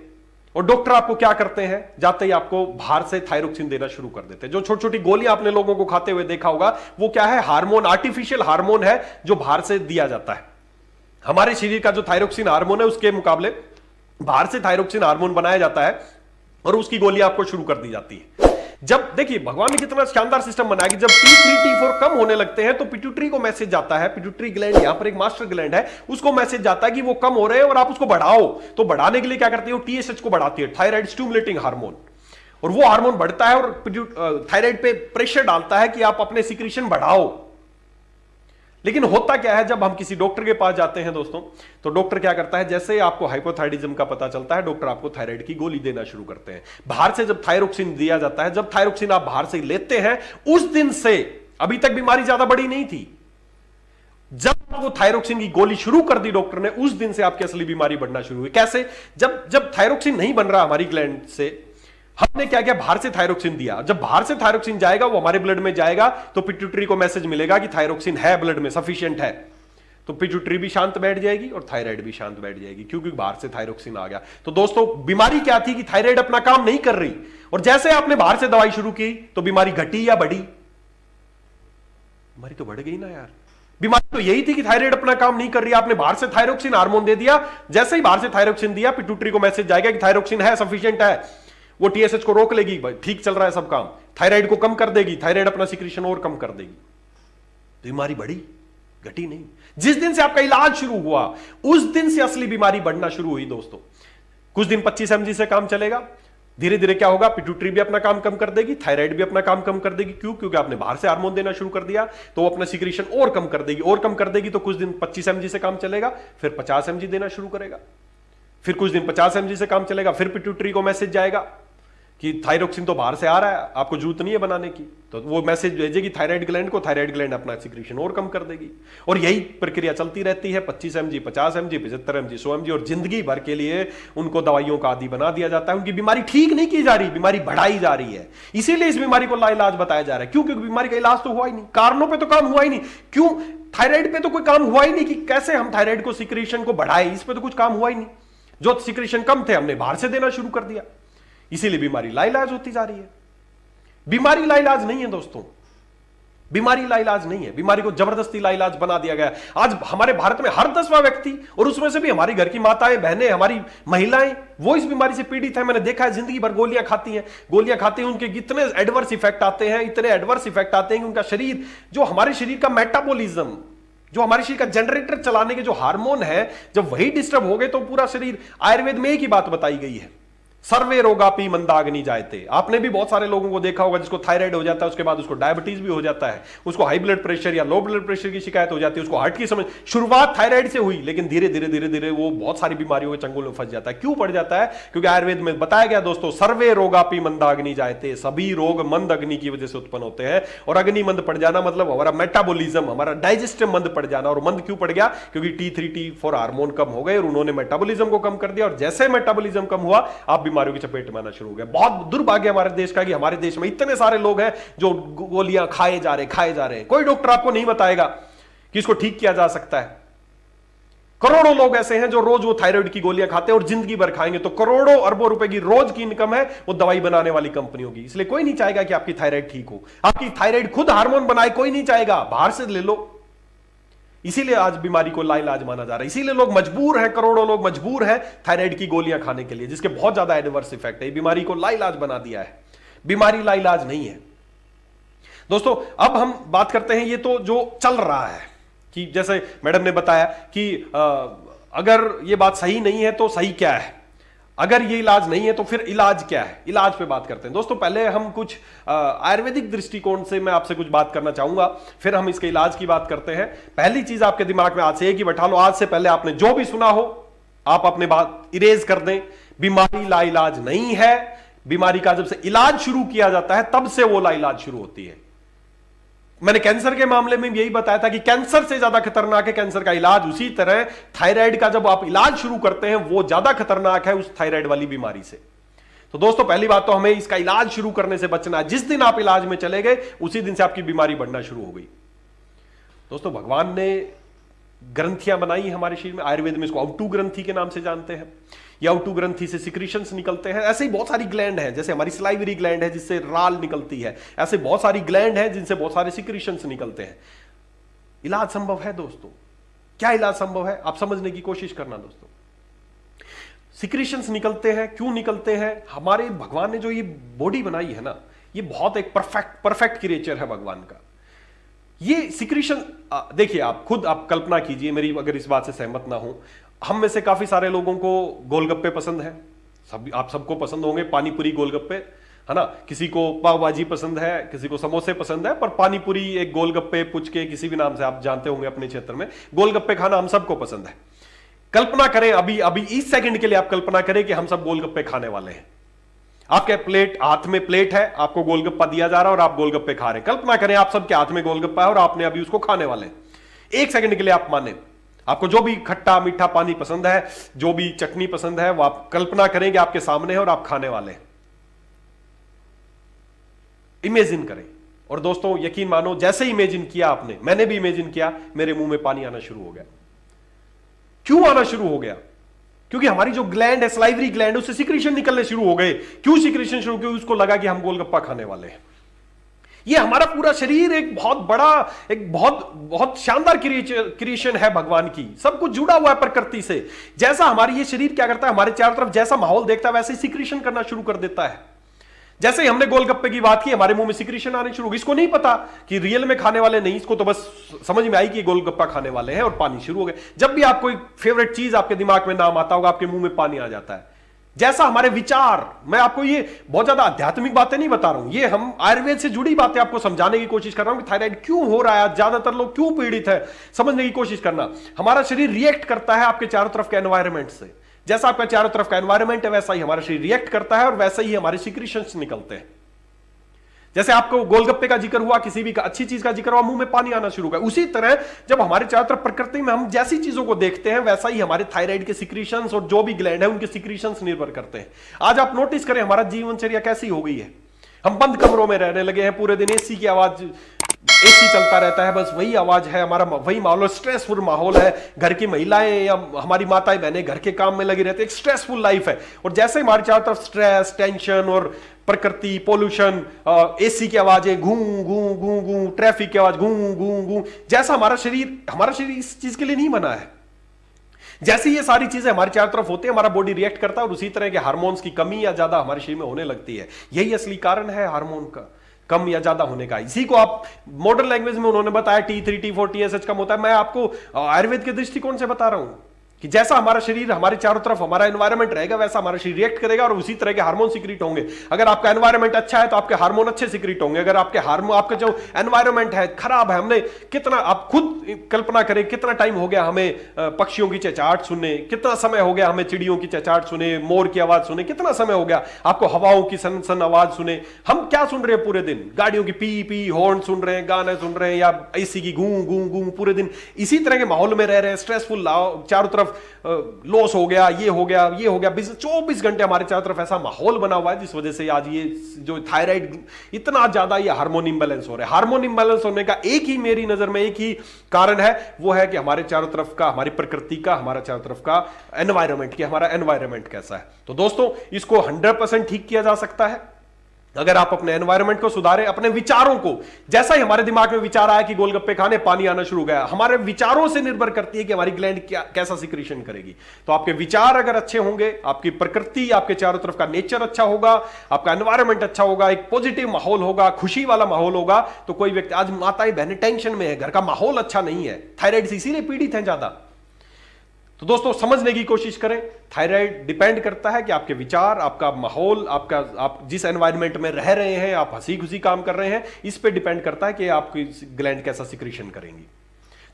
और डॉक्टर आपको क्या करते हैं, जाते ही आपको बाहर से थायरोक्सिन देना शुरू कर देते हैं। जो छोटी छोटी गोलियां आपने लोगों को खाते हुए देखा होगा, वो क्या है, हार्मोन, आर्टिफिशियल हार्मोन है जो बाहर से दिया जाता है। हमारे शरीर का जो थायरोक्सिन हार्मोन है उसके मुकाबले बाहर से थायरोक्सिन हार्मोन बनाया जाता है और उसकी गोलियां आपको शुरू कर दी जाती है। जब देखिए भगवान ने कितना शानदार सिस्टम बनाया कि जब T3 T4 कम होने लगते हैं तो पिट्यूटरी को मैसेज जाता है, पिट्यूटरी ग्लैंड यहां पर एक मास्टर ग्लैंड है, उसको मैसेज जाता है कि वो कम हो रहे हैं और आप उसको बढ़ाओ। तो बढ़ाने के लिए क्या करती है, TSH को बढ़ाती है, थायराइड स्टिमुलेटिंग हार्मोन, और वो हार्मोन बढ़ता है और थायराइड पे प्रेशर डालता है कि आप अपने सिक्रीशन बढ़ाओ। लेकिन होता क्या है, जब हम किसी डॉक्टर के पास जाते हैं दोस्तों, तो डॉक्टर क्या करता है, जैसे आपको हाइपोथायराइडिज्म का पता चलता है, डॉक्टर आपको थायराइड की गोली देना शुरू करते हैं। बाहर से जब थायरोक्सिन दिया जाता है, जब थायरोक्सिन आप बाहर से लेते हैं, उस दिन से अभी तक बीमारी ज्यादा बड़ी नहीं थी। जब वो थायरोक्सिन की गोली शुरू कर दी डॉक्टर ने, उस दिन से आपकी असली बीमारी बढ़ना शुरू हुई। कैसे? जब थायरोक्सिन नहीं बन रहा हमारी ग्लैंड से, हमने क्या किया, बाहर से थायरोक्सिन दिया। जब बाहर से थायरोक्सिन जाएगा, वो हमारे ब्लड में जाएगा, तो पिट्यूटरी को मैसेज मिलेगा कि थायरोक्सिन है ब्लड में, सफिशिएंट है। तो पिट्यूटरी भी शांत बैठ जाएगी और थायराइड भी शांत बैठ जाएगी, क्योंकि बाहर से थायरोक्सिन आ गया। तो दोस्तों बीमारी क्या थी कि थायराइड अपना काम नहीं कर रही, और जैसे आपने बाहर से दवाई शुरू की तो बीमारी घटी या बढ़ी? बीमारी तो बढ़ गई ना यार। बीमारी तो यही थी कि थायराइड अपना काम नहीं कर रही, आपने बाहर से थायरोक्सिन हार्मोन दे दिया। जैसे ही बाहर से थायरोक्सिन दिया, पिट्यूटरी को मैसेज जाएगा कि थायरोक्सिन है, सफिशिएंट है, वो TSH को रोक लेगी, ठीक चल रहा है सब काम, थायराइड को कम कर देगी, थायराइड अपना सिक्रीशन और कम कर देगी। तो बीमारी बढ़ी, घटी नहीं। जिस दिन से आपका इलाज शुरू हुआ, उस दिन से असली बीमारी बढ़ना शुरू हुई दोस्तों। कुछ दिन 25 mg से काम चलेगा, धीरे धीरे क्या होगा, पिट्यूटरी भी अपना काम कम कर देगी, थायराइड भी अपना काम कम कर देगी। क्यों? क्योंकि आपने बाहर से हार्मोन देना शुरू कर दिया, तो वो अपना सिक्रीशन और कम कर देगी, और कम कर देगी। तो कुछ दिन 25 mg से काम चलेगा, फिर 50 mg देना शुरू करेगा, फिर कुछ दिन 50 mg से काम चलेगा, फिर पिट्यूटरी को मैसेज जाएगा कि थायरोक्सिन तो बाहर से आ रहा है, आपको जरूरत नहीं है बनाने की। तो वो मैसेज भेजेगी थायराइड ग्लैंड को, थायराइड ग्लैंड अपना सिक्रीशन और कम कर देगी, और यही प्रक्रिया चलती रहती है। 25 mg, 50 mg, 75 mg, 100 mg, और जिंदगी भर के लिए उनको दवाइयों का आदी बना दिया जाता है। उनकी बीमारी ठीक नहीं की जा रही, बीमारी बढ़ाई जा रही है। इसीलिए इस बीमारी को लाइलाज बताया जा रहा है। क्यों? क्योंकि बीमारी का इलाज तो हुआ ही नहीं, कारणों पर तो काम हुआ ही नहीं। क्यों? थायराइड पे तो कोई काम हुआ ही नहीं कि कैसे हम थायराइड को सिक्रीशन को बढ़ाए, इस पर तो कुछ काम हुआ ही नहीं। जो सिक्रीशन कम थे, हमने बाहर से देना शुरू कर दिया, इसीलिए बीमारी लाइलाज होती जा रही है। बीमारी लाइलाज नहीं है दोस्तों, बीमारी लाइलाज नहीं है, बीमारी को जबरदस्ती लाइलाज बना दिया गया। आज हमारे भारत में हर 10वां व्यक्ति, और उसमें से भी हमारी घर की माताएं, बहनें, हमारी महिलाएं, वो इस बीमारी से पीड़ित है। मैंने देखा है, जिंदगी भर गोलियां खाती हैं, गोलियां खाते हैं, उनके इतने एडवर्स इफेक्ट आते हैं, इतने एडवर्स इफेक्ट आते हैं कि उनका शरीर, जो हमारे शरीर का मेटाबॉलिज्म, जो हमारे शरीर का जनरेटर चलाने के जो हार्मोन है, जब वही डिस्टर्ब हो गए तो पूरा शरीर, आयुर्वेद में एक ही बात बताई गई है, सर्वे रोगापि मंदाग्नि जायते। आपने भी बहुत सारे लोगों को देखा होगा जिसको थायराइड हो जाता है, उसके बाद उसको डायबिटीज भी हो जाता है, उसको हाई ब्लड प्रेशर या लो ब्लड प्रेशर की शिकायत हो जाती है, उसको हार्ट की समस्या। शुरुआत थायराइड से हुई, लेकिन धीरे धीरे धीरे धीरे वो बहुत सारी बीमारियों के चंगुल में फंस जाता है। क्यों पड़ जाता है? क्योंकि आयुर्वेद में बताया गया दोस्तों, सर्वे रोगापि मंदाग्नि जायते, सभी रोग मंद अग्नि की वजह से उत्पन्न होते हैं। और अग्नि मंद पड़ जाना मतलब हमारा मेटाबॉलिज्म, हमारा डाइजेस्टिव मंद पड़ जाना। और मंद क्यों पड़ गया? क्योंकि T3 T4 हार्मोन कम हो गए और उन्होंने मेटाबॉलिज्म को कम कर दिया, और जैसे मेटाबॉलिज्म कम हुआ, आप बीमारियों की चपेट में आना शुरू हो गया। बहुत दुर्भाग्य हमारे देश का कि हमारे देश में इतने सारे लोग हैं जो गोलियां खाए जा रहे हैं। कोई डॉक्टर आपको नहीं बताएगा कि इसको ठीक किया जा सकता है। करोड़ों लोग ऐसे हैं जो रोज वो थायराइड की गोलियां खाते हैं और जिंदगी भर खाएंगे, तो करोड़ों अरबों रुपए की रोज की इनकम है वो दवाई बनाने वाली कंपनियों की। इसलिए कोई नहीं चाहेगा कि आपकी थायराइड ठीक हो, आपकी थायराइड खुद हार्मोन बनाए, कोई नहीं चाहेगा, बाहर से ले लो। इसीलिए आज बीमारी को लाइलाज माना जा रहा है। इसीलिए लोग मजबूर हैं, करोड़ों लोग मजबूर हैं थायराइड की गोलियां खाने के लिए, जिसके बहुत ज्यादा एडवर्स इफेक्ट है। बीमारी को लाइलाज बना दिया है, बीमारी लाइलाज नहीं है दोस्तों। अब हम बात करते हैं, ये तो जो चल रहा है कि जैसे मैडम ने बताया कि अगर ये बात सही नहीं है तो सही क्या है, अगर ये इलाज नहीं है तो फिर इलाज क्या है, इलाज पे बात करते हैं दोस्तों। पहले हम कुछ आयुर्वेदिक दृष्टिकोण से मैं आपसे कुछ बात करना चाहूंगा, फिर हम इसके इलाज की बात करते हैं। पहली चीज आपके दिमाग में आज से एक ही बैठा लो, आज से पहले आपने जो भी सुना हो आप अपने बात इरेज कर दें। बीमारी लाइलाज नहीं है। बीमारी का जब से इलाज शुरू किया जाता है तब से वो लाइलाज शुरू होती है। मैंने कैंसर के मामले में भी यही बताया था कि कैंसर से ज्यादा खतरनाक है कैंसर का इलाज, उसी तरह थायराइड का जब आप इलाज शुरू करते हैं वो ज्यादा खतरनाक है उस थायराइड वाली बीमारी से। तो दोस्तों पहली बात तो हमें इसका इलाज शुरू करने से बचना है। जिस दिन आप इलाज में चले गए उसी दिन से आपकी बीमारी बढ़ना शुरू हो गई। दोस्तों भगवान ने ग्रंथियां बनाई हमारे शरीर में, आयुर्वेद में इसको अवटू ग्रंथि के नाम से जानते हैं। या अवटू ग्रंथि से सिक्रीशंस निकलते हैं। ऐसे ही बहुत सारी ग्लैंड हैं, जैसे हमारी सलाइवरी ग्लैंड है जिससे राल निकलती है, ऐसे बहुत सारी ग्लैंड हैं जिनसे बहुत सारे सिक्रीशंस निकलते हैं। इलाज संभव है दोस्तों। क्या इलाज संभव है आप समझने की कोशिश करना दोस्तों। सिक्रीशंस निकलते हैं, क्यों निकलते हैं? हमारे भगवान ने जो ये बॉडी बनाई है ना, ये बहुत एक परफेक्ट क्रिएचर है भगवान का। ये सिक्रीशन देखिए, आप खुद आप कल्पना कीजिए, मेरी अगर इस बात से सहमत ना हो, हम में से काफी सारे लोगों को गोलगप्पे पसंद है, आप सबको पसंद होंगे पानी पूरी गोलगप्पे, है ना। किसी को पाव भाजी पसंद है, किसी को समोसे पसंद है, पर पानी पूरी, एक गोलगप्पे, पुचके, किसी भी नाम से आप जानते होंगे अपने क्षेत्र में, गोलगप्पे खाना हम सबको पसंद है। कल्पना करें अभी अभी इस सेकंड के लिए, आप कल्पना करें कि हम सब गोलगप्पे खाने वाले हैं। आपके प्लेट, हाथ में प्लेट है, आपको गोलगप्पा दिया जा रहा है और आप गोलगप्पे खा रहे हैं। कल्पना करें आप सबके हाथ में गोलगप्पा है और आपने अभी उसको खाने वाले हैं। एक सेकंड के लिए आप माने, आपको जो भी खट्टा मीठा पानी पसंद है, जो भी चटनी पसंद है, वो आप कल्पना करें कि आपके सामने है और आप खाने वाले हैं। इमेजिन करें, और दोस्तों यकीन मानो, जैसे इमेजिन किया आपने, मैंने भी इमेजिन किया, मेरे मुंह में पानी आना शुरू हो गया। क्यों आना शुरू हो गया? क्योंकि हमारी जो ग्लैंड है, सलाइवरी ग्लैंड, उससे सिक्रीशन निकलने शुरू हो गए। क्यों सिक्रीशन शुरू? क्योंकि उसको लगा कि हम गोलगप्पा खाने वाले हैं। ये हमारा पूरा शरीर एक बहुत बड़ा, एक बहुत शानदार क्रिएशन है भगवान की। सब कुछ जुड़ा हुआ है प्रकृति से। जैसा हमारी ये शरीर क्या करता है, हमारे चारों तरफ जैसा माहौल देखता है, वैसे ही सिक्रीशन करना शुरू कर देता है। जैसे ही हमने गोलगप्पे की बात की, हमारे मुंह में सिक्रीशन आने शुरू हो गई। इसको नहीं पता कि रियल में खाने वाले नहीं, इसको तो बस समझ में आई कि गोलगप्पा खाने वाले हैं, और पानी शुरू हो गए। जब भी आप कोई फेवरेट चीज आपके दिमाग में नाम आता होगा, आपके मुंह में पानी आ जाता है। जैसा हमारे विचार, मैं आपको ये बहुत ज्यादा आध्यात्मिक बातें नहीं बता रहा हूं, ये हम आयुर्वेद से जुड़ी बातें आपको समझाने की कोशिश कर रहा हूं कि थायराइड क्यों हो रहा है, ज्यादातर लोग क्यों पीड़ित है, समझने की कोशिश करना। हमारा शरीर रिएक्ट करता है आपके चारों तरफ के एनवायरमेंट से। जैसा आपका चारों तरफ का एनवायरमेंट है, वैसा ही हमारा शरीर रिएक्ट करता है और वैसे ही हमारे सिक्रीशंस निकलते हैं। जैसे आपको गोलगप्पे का जिक्र हुआ, किसी भी अच्छी चीज का जिक्र हुआ, मुंह में पानी आना शुरू हुआ। उसी तरह जब हमारे चारों तरफ प्रकृति में हम जैसी चीजों को देखते हैं, वैसा ही हमारे थायराइड के सिक्रीशंस और जो भी ग्लैंड है उनके सिक्रीशंस निर्भर करते हैं। आज आप नोटिस करें हमारा जीवनचर्या कैसी हो गई है। हम बंद कमरों में रहने लगे हैं, पूरे दिन एसी की आवाज, एसी चलता रहता है, बस वही आवाज है, हमारा वही माहौल, स्ट्रेसफुल माहौल है। घर की महिलाएं या हमारी माताएं बहनें घर के काम में लगी रहती है, एक स्ट्रेसफुल लाइफ है। और जैसे हमारे चारों तरफ स्ट्रेस, टेंशन और प्रकृति, पोल्यूशन, एसी की आवाजें, गूं गूं गूं गूं, ट्रैफिक की आवाज, गूं गूं गूं, जैसा हमारा शरीर इस चीज के लिए नहीं बना है। जैसे ये सारी चीजें हमारे चारों तरफ होती है, हमारा बॉडी रिएक्ट करता है और उसी तरह के हार्मोन्स की कमी या ज्यादा हमारे शरीर में होने लगती है। यही असली कारण है हार्मोन का कम या ज्यादा होने का। इसी को आप मॉडर्न लैंग्वेज में उन्होंने बताया T3 T4 TSH कम होता है। मैं आपको आयुर्वेद के दृष्टिकोण से बता रहा हूं कि जैसा हमारा शरीर, हमारे चारों तरफ हमारा एनवायरनमेंट रहेगा, वैसा हमारा शरीर रिएक्ट करेगा और उसी तरह के हार्मोन सिक्रीट होंगे। अगर आपका एनवायरनमेंट अच्छा है तो आपके हार्मोन अच्छे सिक्रीट होंगे। अगर आपका जो एनवायरनमेंट है खराब है, हमने कितना, आप खुद कल्पना करें कितना टाइम हो गया हमें पक्षियों की चहचहाट सुने, कितना समय हो गया हमें चिड़ियों की चहचहाट सुने, मोर की आवाज सुने, कितना समय हो गया आपको हवाओं की सन सन आवाज सुने। हम क्या सुन रहे हैं पूरे दिन? गाड़ियों की पी पी हॉर्न सुन रहे हैं, गाने सुन रहे हैं, या एसी की गूं गूं गूं, पूरे दिन इसी तरह के माहौल में रह रहे हैं। स्ट्रेसफुल, चारों तरफ लॉस हो गया, ये हो गया, ये हो गया। 24 घंटे हमारे चारों तरफ ऐसा माहौल बना हुआ है, जिस वजह से आज ये जो थायराइड इतना ज्यादा ये हार्मोन इंबैलेंस हो रहा है। हार्मोन इंबैलेंस होने का एक ही, मेरी नजर में एक ही कारण है, वो है कि हमारे चारों तरफ का, हमारी प्रकृति का, हमारा चारों तरफ का एनवायरनमेंट, हमारा एनवायरनमेंट कैसा है। तो दोस्तों, इसको 100% ठीक किया जा सकता है अगर आप अपने एनवायरनमेंट को सुधारें, अपने विचारों को। जैसा ही हमारे दिमाग में विचार आया कि गोलगप्पे खाने, पानी आना शुरू हो गया, हमारे विचारों से निर्भर करती है कि हमारी ग्लैंड कैसा सिक्रीशन करेगी। तो आपके विचार अगर अच्छे होंगे, आपकी प्रकृति, आपके चारों तरफ का नेचर अच्छा होगा, आपका एनवायरनमेंट अच्छा होगा, एक पॉजिटिव माहौल होगा, खुशी वाला माहौल होगा, तो कोई व्यक्ति, आज माताएं बहनें टेंशन में है, घर का माहौल अच्छा नहीं है, थायराइड से इसीलिए पीड़ित है ज्यादा। तो दोस्तों, समझने की कोशिश करें, थायराइड डिपेंड करता है कि आपके विचार, आपका माहौल, आप जिस एनवायरनमेंट में रह रहे हैं, आप हंसी खुशी काम कर रहे हैं, इस पे डिपेंड करता है कि आपकी ग्लैंड कैसा सिक्रीशन करेंगी।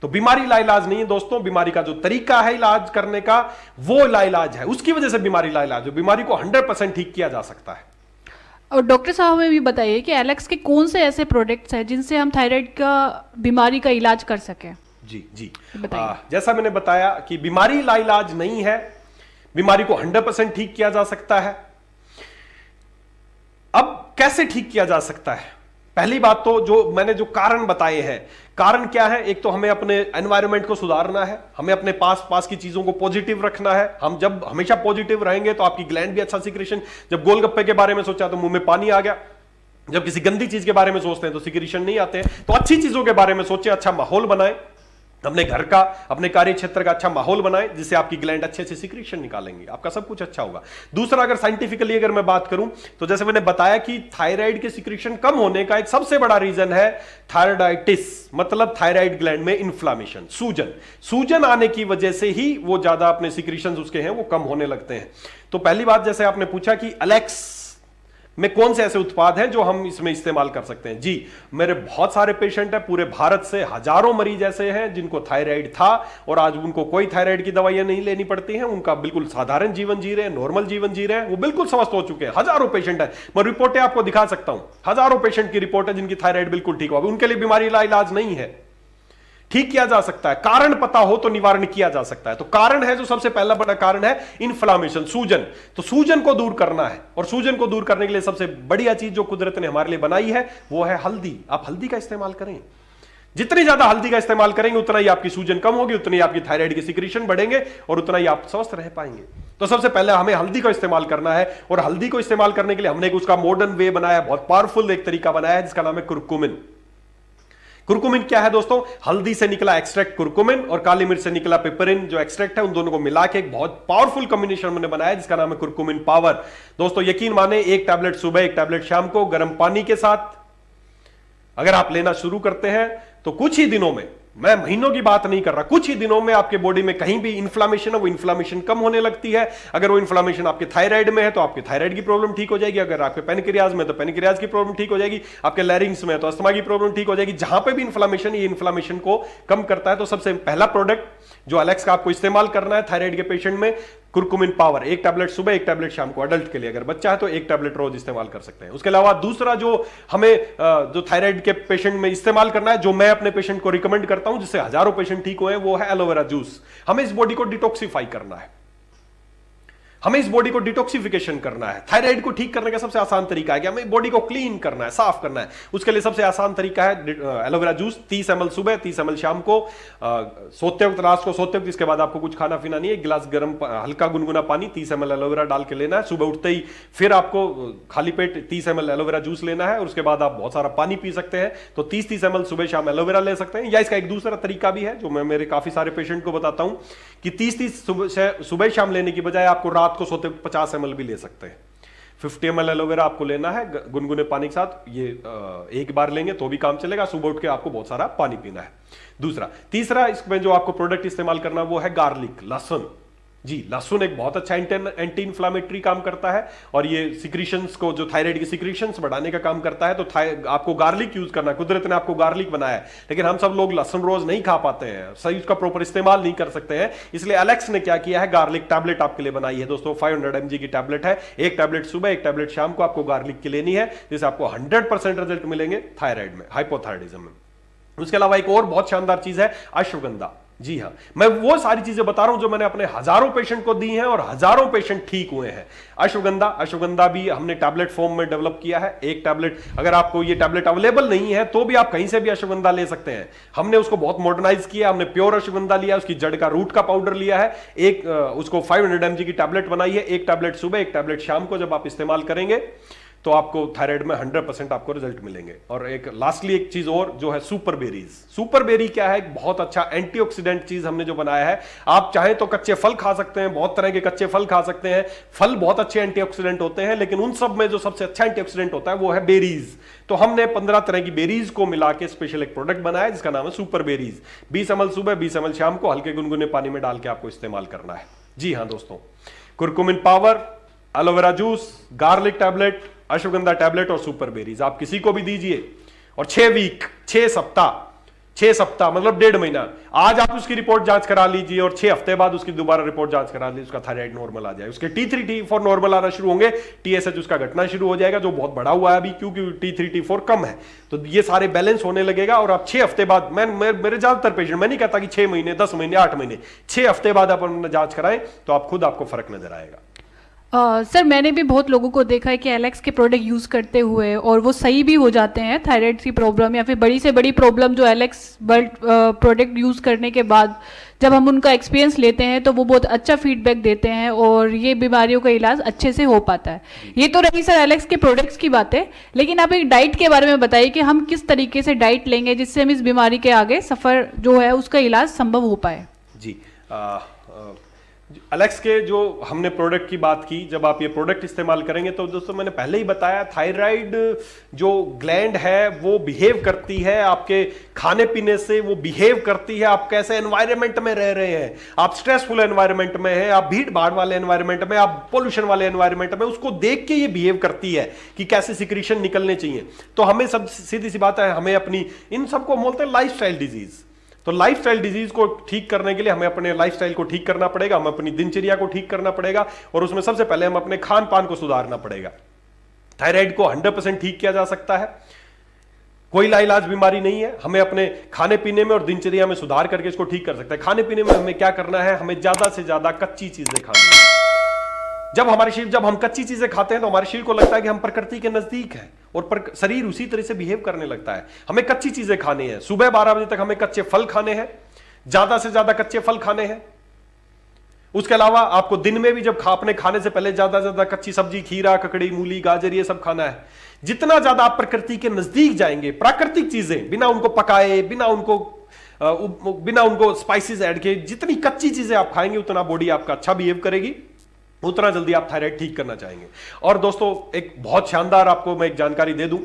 तो बीमारी लाइलाज नहीं है दोस्तों, बीमारी का जो तरीका है इलाज करने का, वो लाइलाज है, उसकी वजह से बीमारी लाइलाज है। बीमारी को 100% ठीक किया जा सकता है। और डॉक्टर साहब हमें भी बताइए कि एलेक्स के कौन से ऐसे प्रोडक्ट्स हैं जिनसे हम थायराइड का बीमारी का इलाज कर सकें? जी जैसा मैंने बताया कि बीमारी लाइलाज नहीं है, बीमारी को 100% ठीक किया जा सकता है। अब कैसे ठीक किया जा सकता है? पहली बात तो जो कारण बताए हैं, कारण क्या है? एक तो हमें अपने एनवायरनमेंट को सुधारना है, हमें अपने पास की चीजों को पॉजिटिव रखना है। हम जब हमेशा पॉजिटिव रहेंगे तो आपकी ग्लैंड भी अच्छा सिक्रीशन, जब गोलगप्पे के बारे में सोचा तो मुंह में पानी आ गया, जब किसी गंदी चीज के बारे में सोचते हैं तो सिक्रीशन नहीं आते हैं। तो अच्छी चीजों के बारे में सोचे, अच्छा माहौल बनाए, अपने घर का, अपने कार्य क्षेत्र का अच्छा माहौल बनाएं जिससे आपकी ग्लैंड अच्छे से सिक्रीशन निकालेंगे, आपका सब कुछ अच्छा होगा। दूसरा, अगर साइंटिफिकली अगर मैं बात करूं तो जैसे मैंने बताया कि थायराइड के सिक्रीशन कम होने का एक सबसे बड़ा रीजन है थायराइडाइटिस, मतलब थायराइड ग्लैंड में इन्फ्लामेशन, सूजन आने की वजह से ही वो ज्यादा अपने सिक्रीशन उसके हैं वो कम होने लगते हैं। तो पहली बात, जैसे आपने पूछा कि एलेक्स में कौन से ऐसे उत्पाद हैं जो हम इसमें इस्तेमाल कर सकते हैं। जी, मेरे बहुत सारे पेशेंट हैं, पूरे भारत से हजारों मरीज ऐसे हैं जिनको थायराइड था और आज उनको कोई थायराइड की दवाइयां नहीं लेनी पड़ती हैं, उनका बिल्कुल साधारण जीवन जी रहे हैं, नॉर्मल जीवन जी रहे हैं, वो बिल्कुल स्वस्थ हो चुके हैं। हजारों पेशेंट है, मैं रिपोर्टें आपको दिखा सकता हूं, हजारों पेशेंट की रिपोर्ट है जिनकी थायराइड बिल्कुल ठीक हो गई, उनके लिए बीमारी का इलाज नहीं है, ठीक किया जा सकता है। कारण पता हो तो निवारण किया जा सकता है। तो कारण है जो सबसे पहला बड़ा कारण है इन्फ्लामेशन, सूजन। तो सूजन को दूर करना है और सूजन को दूर करने के लिए सबसे बढ़िया चीज जो कुदरत ने हमारे लिए बनाई है वो है हल्दी। आप हल्दी का इस्तेमाल करें, जितनी ज्यादा हल्दी का इस्तेमाल करेंगे उतना ही आपकी सूजन कम होगी, उतनी ही आपकी थायराइड के सिक्रीशन बढ़ेंगे और उतना ही आप स्वस्थ रह पाएंगे। तो सबसे पहले हमें हल्दी का इस्तेमाल करना है और हल्दी को इस्तेमाल करने के लिए हमने उसका मॉडर्न वे बनाया, बहुत पावरफुल एक तरीका बनाया है जिसका नाम है कुरकुमिन। कुरकुमिन क्या है दोस्तों? हल्दी से निकला एक्सट्रैक्ट कुरकुमिन और काली मिर्च से निकला पिपरिन जो एक्सट्रैक्ट है, उन दोनों को मिला के एक बहुत पावरफुल कॉम्बिनेशन मैंने बनाया जिसका नाम है कुरकुमिन पावर। दोस्तों यकीन माने, एक टैबलेट सुबह, एक टैबलेट शाम को गर्म पानी के साथ अगर आप लेना शुरू करते हैं तो कुछ ही दिनों में, मैं महीनों की बात नहीं कर रहा, कुछ ही दिनों में आपके बॉडी में कहीं भी इन्फ्लामेशन है वो इन्फ्लामेशन कम होने लगती है। अगर वो इन्फ्लामेशन आपके थायराइड में है तो आपके थायराइड की प्रॉब्लम ठीक हो जाएगी, अगर आपके पेनक्रियाज में तो पेनक्रियाज की प्रॉब्लम ठीक हो जाएगी, आपके लैरिंग्स में तो अस्थमा की प्रॉब्लम ठीक हो जाएगी। जहां पे भी इन्फ्लामेशन, ये इन्फ्लामेशन को कम करता है। तो सबसे पहला प्रोडक्ट जो एलेक्स का आपको इस्तेमाल करना है थायराइड के पेशेंट में, कुरकुमिन पावर, एक टैबलेट सुबह, एक टैबलेट शाम को। अडल्ट के लिए अगर बच्चा है तो एक टैबलेट रोज इस्तेमाल कर सकते हैं। उसके अलावा दूसरा जो हमें जो थायराइड के पेशेंट में इस्तेमाल करना है, जो मैं अपने पेशेंट को रिकमेंड करता हूं, जिससे हजारों पेशेंट ठीक हुए हैं, वो है एलोवेरा जूस। हमें इस बॉडी को डिटॉक्सिफाई करना है, हमें इस बॉडी को डिटॉक्सिफिकेशन करना है। थायराइड को ठीक करने का सबसे आसान तरीका है कि हमें बॉडी को क्लीन करना है, साफ करना है। उसके लिए सबसे आसान तरीका है एलोवेरा जूस, 30 ml सुबह, 30 ml शाम को, सोते वक्त, रात को सोते वक्त। इसके बाद आपको कुछ खाना पीना नहीं है, एक गिलास गर्म हल्का गुनगुना पानी 30 ml एलोवेरा डाल के लेना है। सुबह उठते ही फिर आपको खाली पेट 30 ml एलोवेरा जूस लेना है और उसके बाद आप बहुत सारा पानी पी सकते हैं। तो 30-30 ml सुबह शाम एलोवेरा ले सकते हैं। या इसका एक दूसरा तरीका भी है जो मैं मेरे काफी सारे पेशेंट को बताता हूं कि 30-30 सुबह शाम लेने की बजाय आपको रात को सोते 50 ml भी ले सकते हैं। 50 ml एलोवेरा आपको लेना है गुनगुने पानी के साथ, ये एक बार लेंगे तो भी काम चलेगा। सुबह उठ के आपको बहुत सारा पानी पीना है। तीसरा इसमें जो आपको प्रोडक्ट इस्तेमाल करना वो है गार्लिक, लहसुन। जी, लहसुन एक बहुत अच्छा एंटी इंफ्लामेटरी काम करता है और ये सिक्रीशंस को, जो थायराइड की सिक्रीशंस बढ़ाने का काम करता है। तो आपको गार्लिक यूज करना है, कुदरत ने आपको गार्लिक बनाया है, लेकिन हम सब लोग लहसुन रोज नहीं खा पाते हैं, सही उसका प्रॉपर इस्तेमाल नहीं कर सकते हैं। इसलिए एलेक्स ने क्या किया है, गार्लिक टैबलेट आपके लिए बनाई है दोस्तों। 500 mg की टैबलेट है, एक टैबलेट सुबह, एक टैबलेट शाम को आपको गार्लिक की लेनी है, जिससे आपको 100% रिजल्ट मिलेंगे थायराइड में, हाइपोथायराइडिज्म में। उसके अलावा एक और बहुत शानदार चीज है अश्वगंधा। जी हां, मैं वो सारी चीजें बता रहा हूं जो मैंने अपने हजारों पेशेंट को दी हैं और हजारों पेशेंट ठीक हुए हैं। अश्वगंधा भी हमने टैबलेट फॉर्म में डेवलप किया है। एक टैबलेट, अगर आपको ये टैबलेट अवेलेबल नहीं है तो भी आप कहीं से भी अश्वगंधा ले सकते हैं। हमने उसको बहुत मॉडर्नाइज किया, हमने प्योर अश्वगंधा लिया, उसकी जड़ का रूट का पाउडर लिया है, एक उसको 500 mg की टैबलेट बनाई है, एक टैबलेट सुबह, एक टैबलेट शाम को। जब आप इस्तेमाल करेंगे तो आपको थायराइड में 100% आपको रिजल्ट मिलेंगे। और एक लास्टली एक चीज और जो है सुपर बेरीज। सुपर बेरी क्या है? एक बहुत अच्छा एंटीऑक्सीडेंट चीज हमने जो बनाया है। आप चाहें तो कच्चे फल खा सकते हैं, बहुत तरह के कच्चे फल खा सकते हैं। फल बहुत अच्छे एंटीऑक्सीडेंट होते हैं, लेकिन उन सब में जो सबसे अच्छा एंटीऑक्सीडेंट होता है वो है बेरीज। तो हमने 15 तरह की बेरीज को मिला के स्पेशल एक प्रोडक्ट बनाया है जिसका नाम है सुपर बेरीज। 20 ml सुबह, 20 ml शाम को हल्के गुनगुने पानी में डाल के आपको इस्तेमाल करना है। जी हां दोस्तों, curcumin power, aloe vera juice, garlic tablet, ashwagandha tablet और सुपर बेरीज आप किसी को भी दीजिए और 6 सप्ताह मतलब 1.5 महीना, आज आप उसकी रिपोर्ट जांच करा लीजिए और 6 हफ्ते बाद उसकी दोबारा रिपोर्ट जांच करा लीजिए, उसका थायराइड नॉर्मल आ जाए, उसके T3 T4 नॉर्मल आना शुरू होंगे, TSH उसका घटना शुरू हो जाएगा जो बहुत बड़ा हुआ है अभी, क्योंकि T3 T4 कम है। तो ये सारे बैलेंस होने लगेगा और आप 6 हफ्ते बाद, मेरे ज्यादातर पेशेंट, मैं नहीं कहता कि 6 महीने, 10 महीने, 8 महीने, 6 हफ्ते बाद आप अपना जांच कराएं तो आप खुद, आपको फर्क नजर आएगा। सर मैंने भी बहुत लोगों को देखा है कि एलेक्स के प्रोडक्ट यूज़ करते हुए और वो सही भी हो जाते हैं थायराइड की प्रॉब्लम या फिर बड़ी से बड़ी प्रॉब्लम जो एलेक्स प्रोडक्ट यूज़ करने के बाद जब हम उनका एक्सपीरियंस लेते हैं तो वो बहुत अच्छा फीडबैक देते हैं और ये बीमारियों का इलाज अच्छे से हो पाता है। ये तो रही सर एलेक्स के प्रोडक्ट्स की बातें, लेकिन आप एक डाइट के बारे में बताइए कि हम किस तरीके से डाइट लेंगे जिससे हम इस बीमारी के आगे सफ़र जो है उसका इलाज संभव हो पाए। जी एलेक्स के जो हमने प्रोडक्ट की बात की, जब आप ये प्रोडक्ट इस्तेमाल करेंगे तो दोस्तों मैंने पहले ही बताया थायराइड जो ग्लैंड है वो बिहेव करती है आपके खाने पीने से, वो बिहेव करती है आप कैसे एनवायरनमेंट में रह रहे हैं। आप स्ट्रेसफुल एनवायरनमेंट में हैं, आप भीड़ भाड़ वाले एनवायरनमेंट में, आप पोल्यूशन वाले एनवायरनमेंट में, उसको देख के ये बिहेव करती है कि कैसे सिक्रीशन निकलने चाहिए। तो हमें सब सीधी सी बात है, हमें अपनी इन सबको बोलते हैं लाइफस्टाइल डिजीज। तो लाइफस्टाइल डिजीज को ठीक करने के लिए हमें अपने लाइफस्टाइल को ठीक करना पड़ेगा, हमें अपनी दिनचर्या को ठीक करना पड़ेगा और उसमें सबसे पहले हम अपने खान पान को सुधारना पड़ेगा। थायराइड को 100% ठीक किया जा सकता है, कोई लाइलाज बीमारी नहीं है। हमें अपने खाने पीने में और दिनचर्या में सुधार करके इसको ठीक कर सकते हैं। खाने पीने में हमें क्या करना है, हमें ज्यादा से ज्यादा कच्ची चीजें खानी है। जब हम कच्ची चीजें खाते हैं तो हमारे शरीर को लगता है कि हम प्रकृति के नजदीक हैं और शरीर उसी तरह से बिहेव करने लगता है। हमें कच्ची चीजें खानी है। सुबह 12 बजे तक हमें कच्चे फल खाने हैं, ज्यादा से ज्यादा कच्चे फल खाने हैं। उसके अलावा आपको दिन में भी जब अपने खाने से पहले ज्यादा से ज्यादा कच्ची सब्जी, खीरा, ककड़ी, मूली, गाजर ये सब खाना है। जितना ज्यादा आप प्रकृति के नजदीक जाएंगे, प्राकृतिक चीजें बिना उनको पकाए, बिना उनको स्पाइसेस ऐड किए, जितनी कच्ची चीजें आप खाएंगे उतना बॉडी आपका अच्छा बिहेव करेगी, उतना जल्दी आप थायराइड ठीक करना चाहेंगे। और दोस्तों एक बहुत शानदार आपको मैं एक जानकारी दे दूं,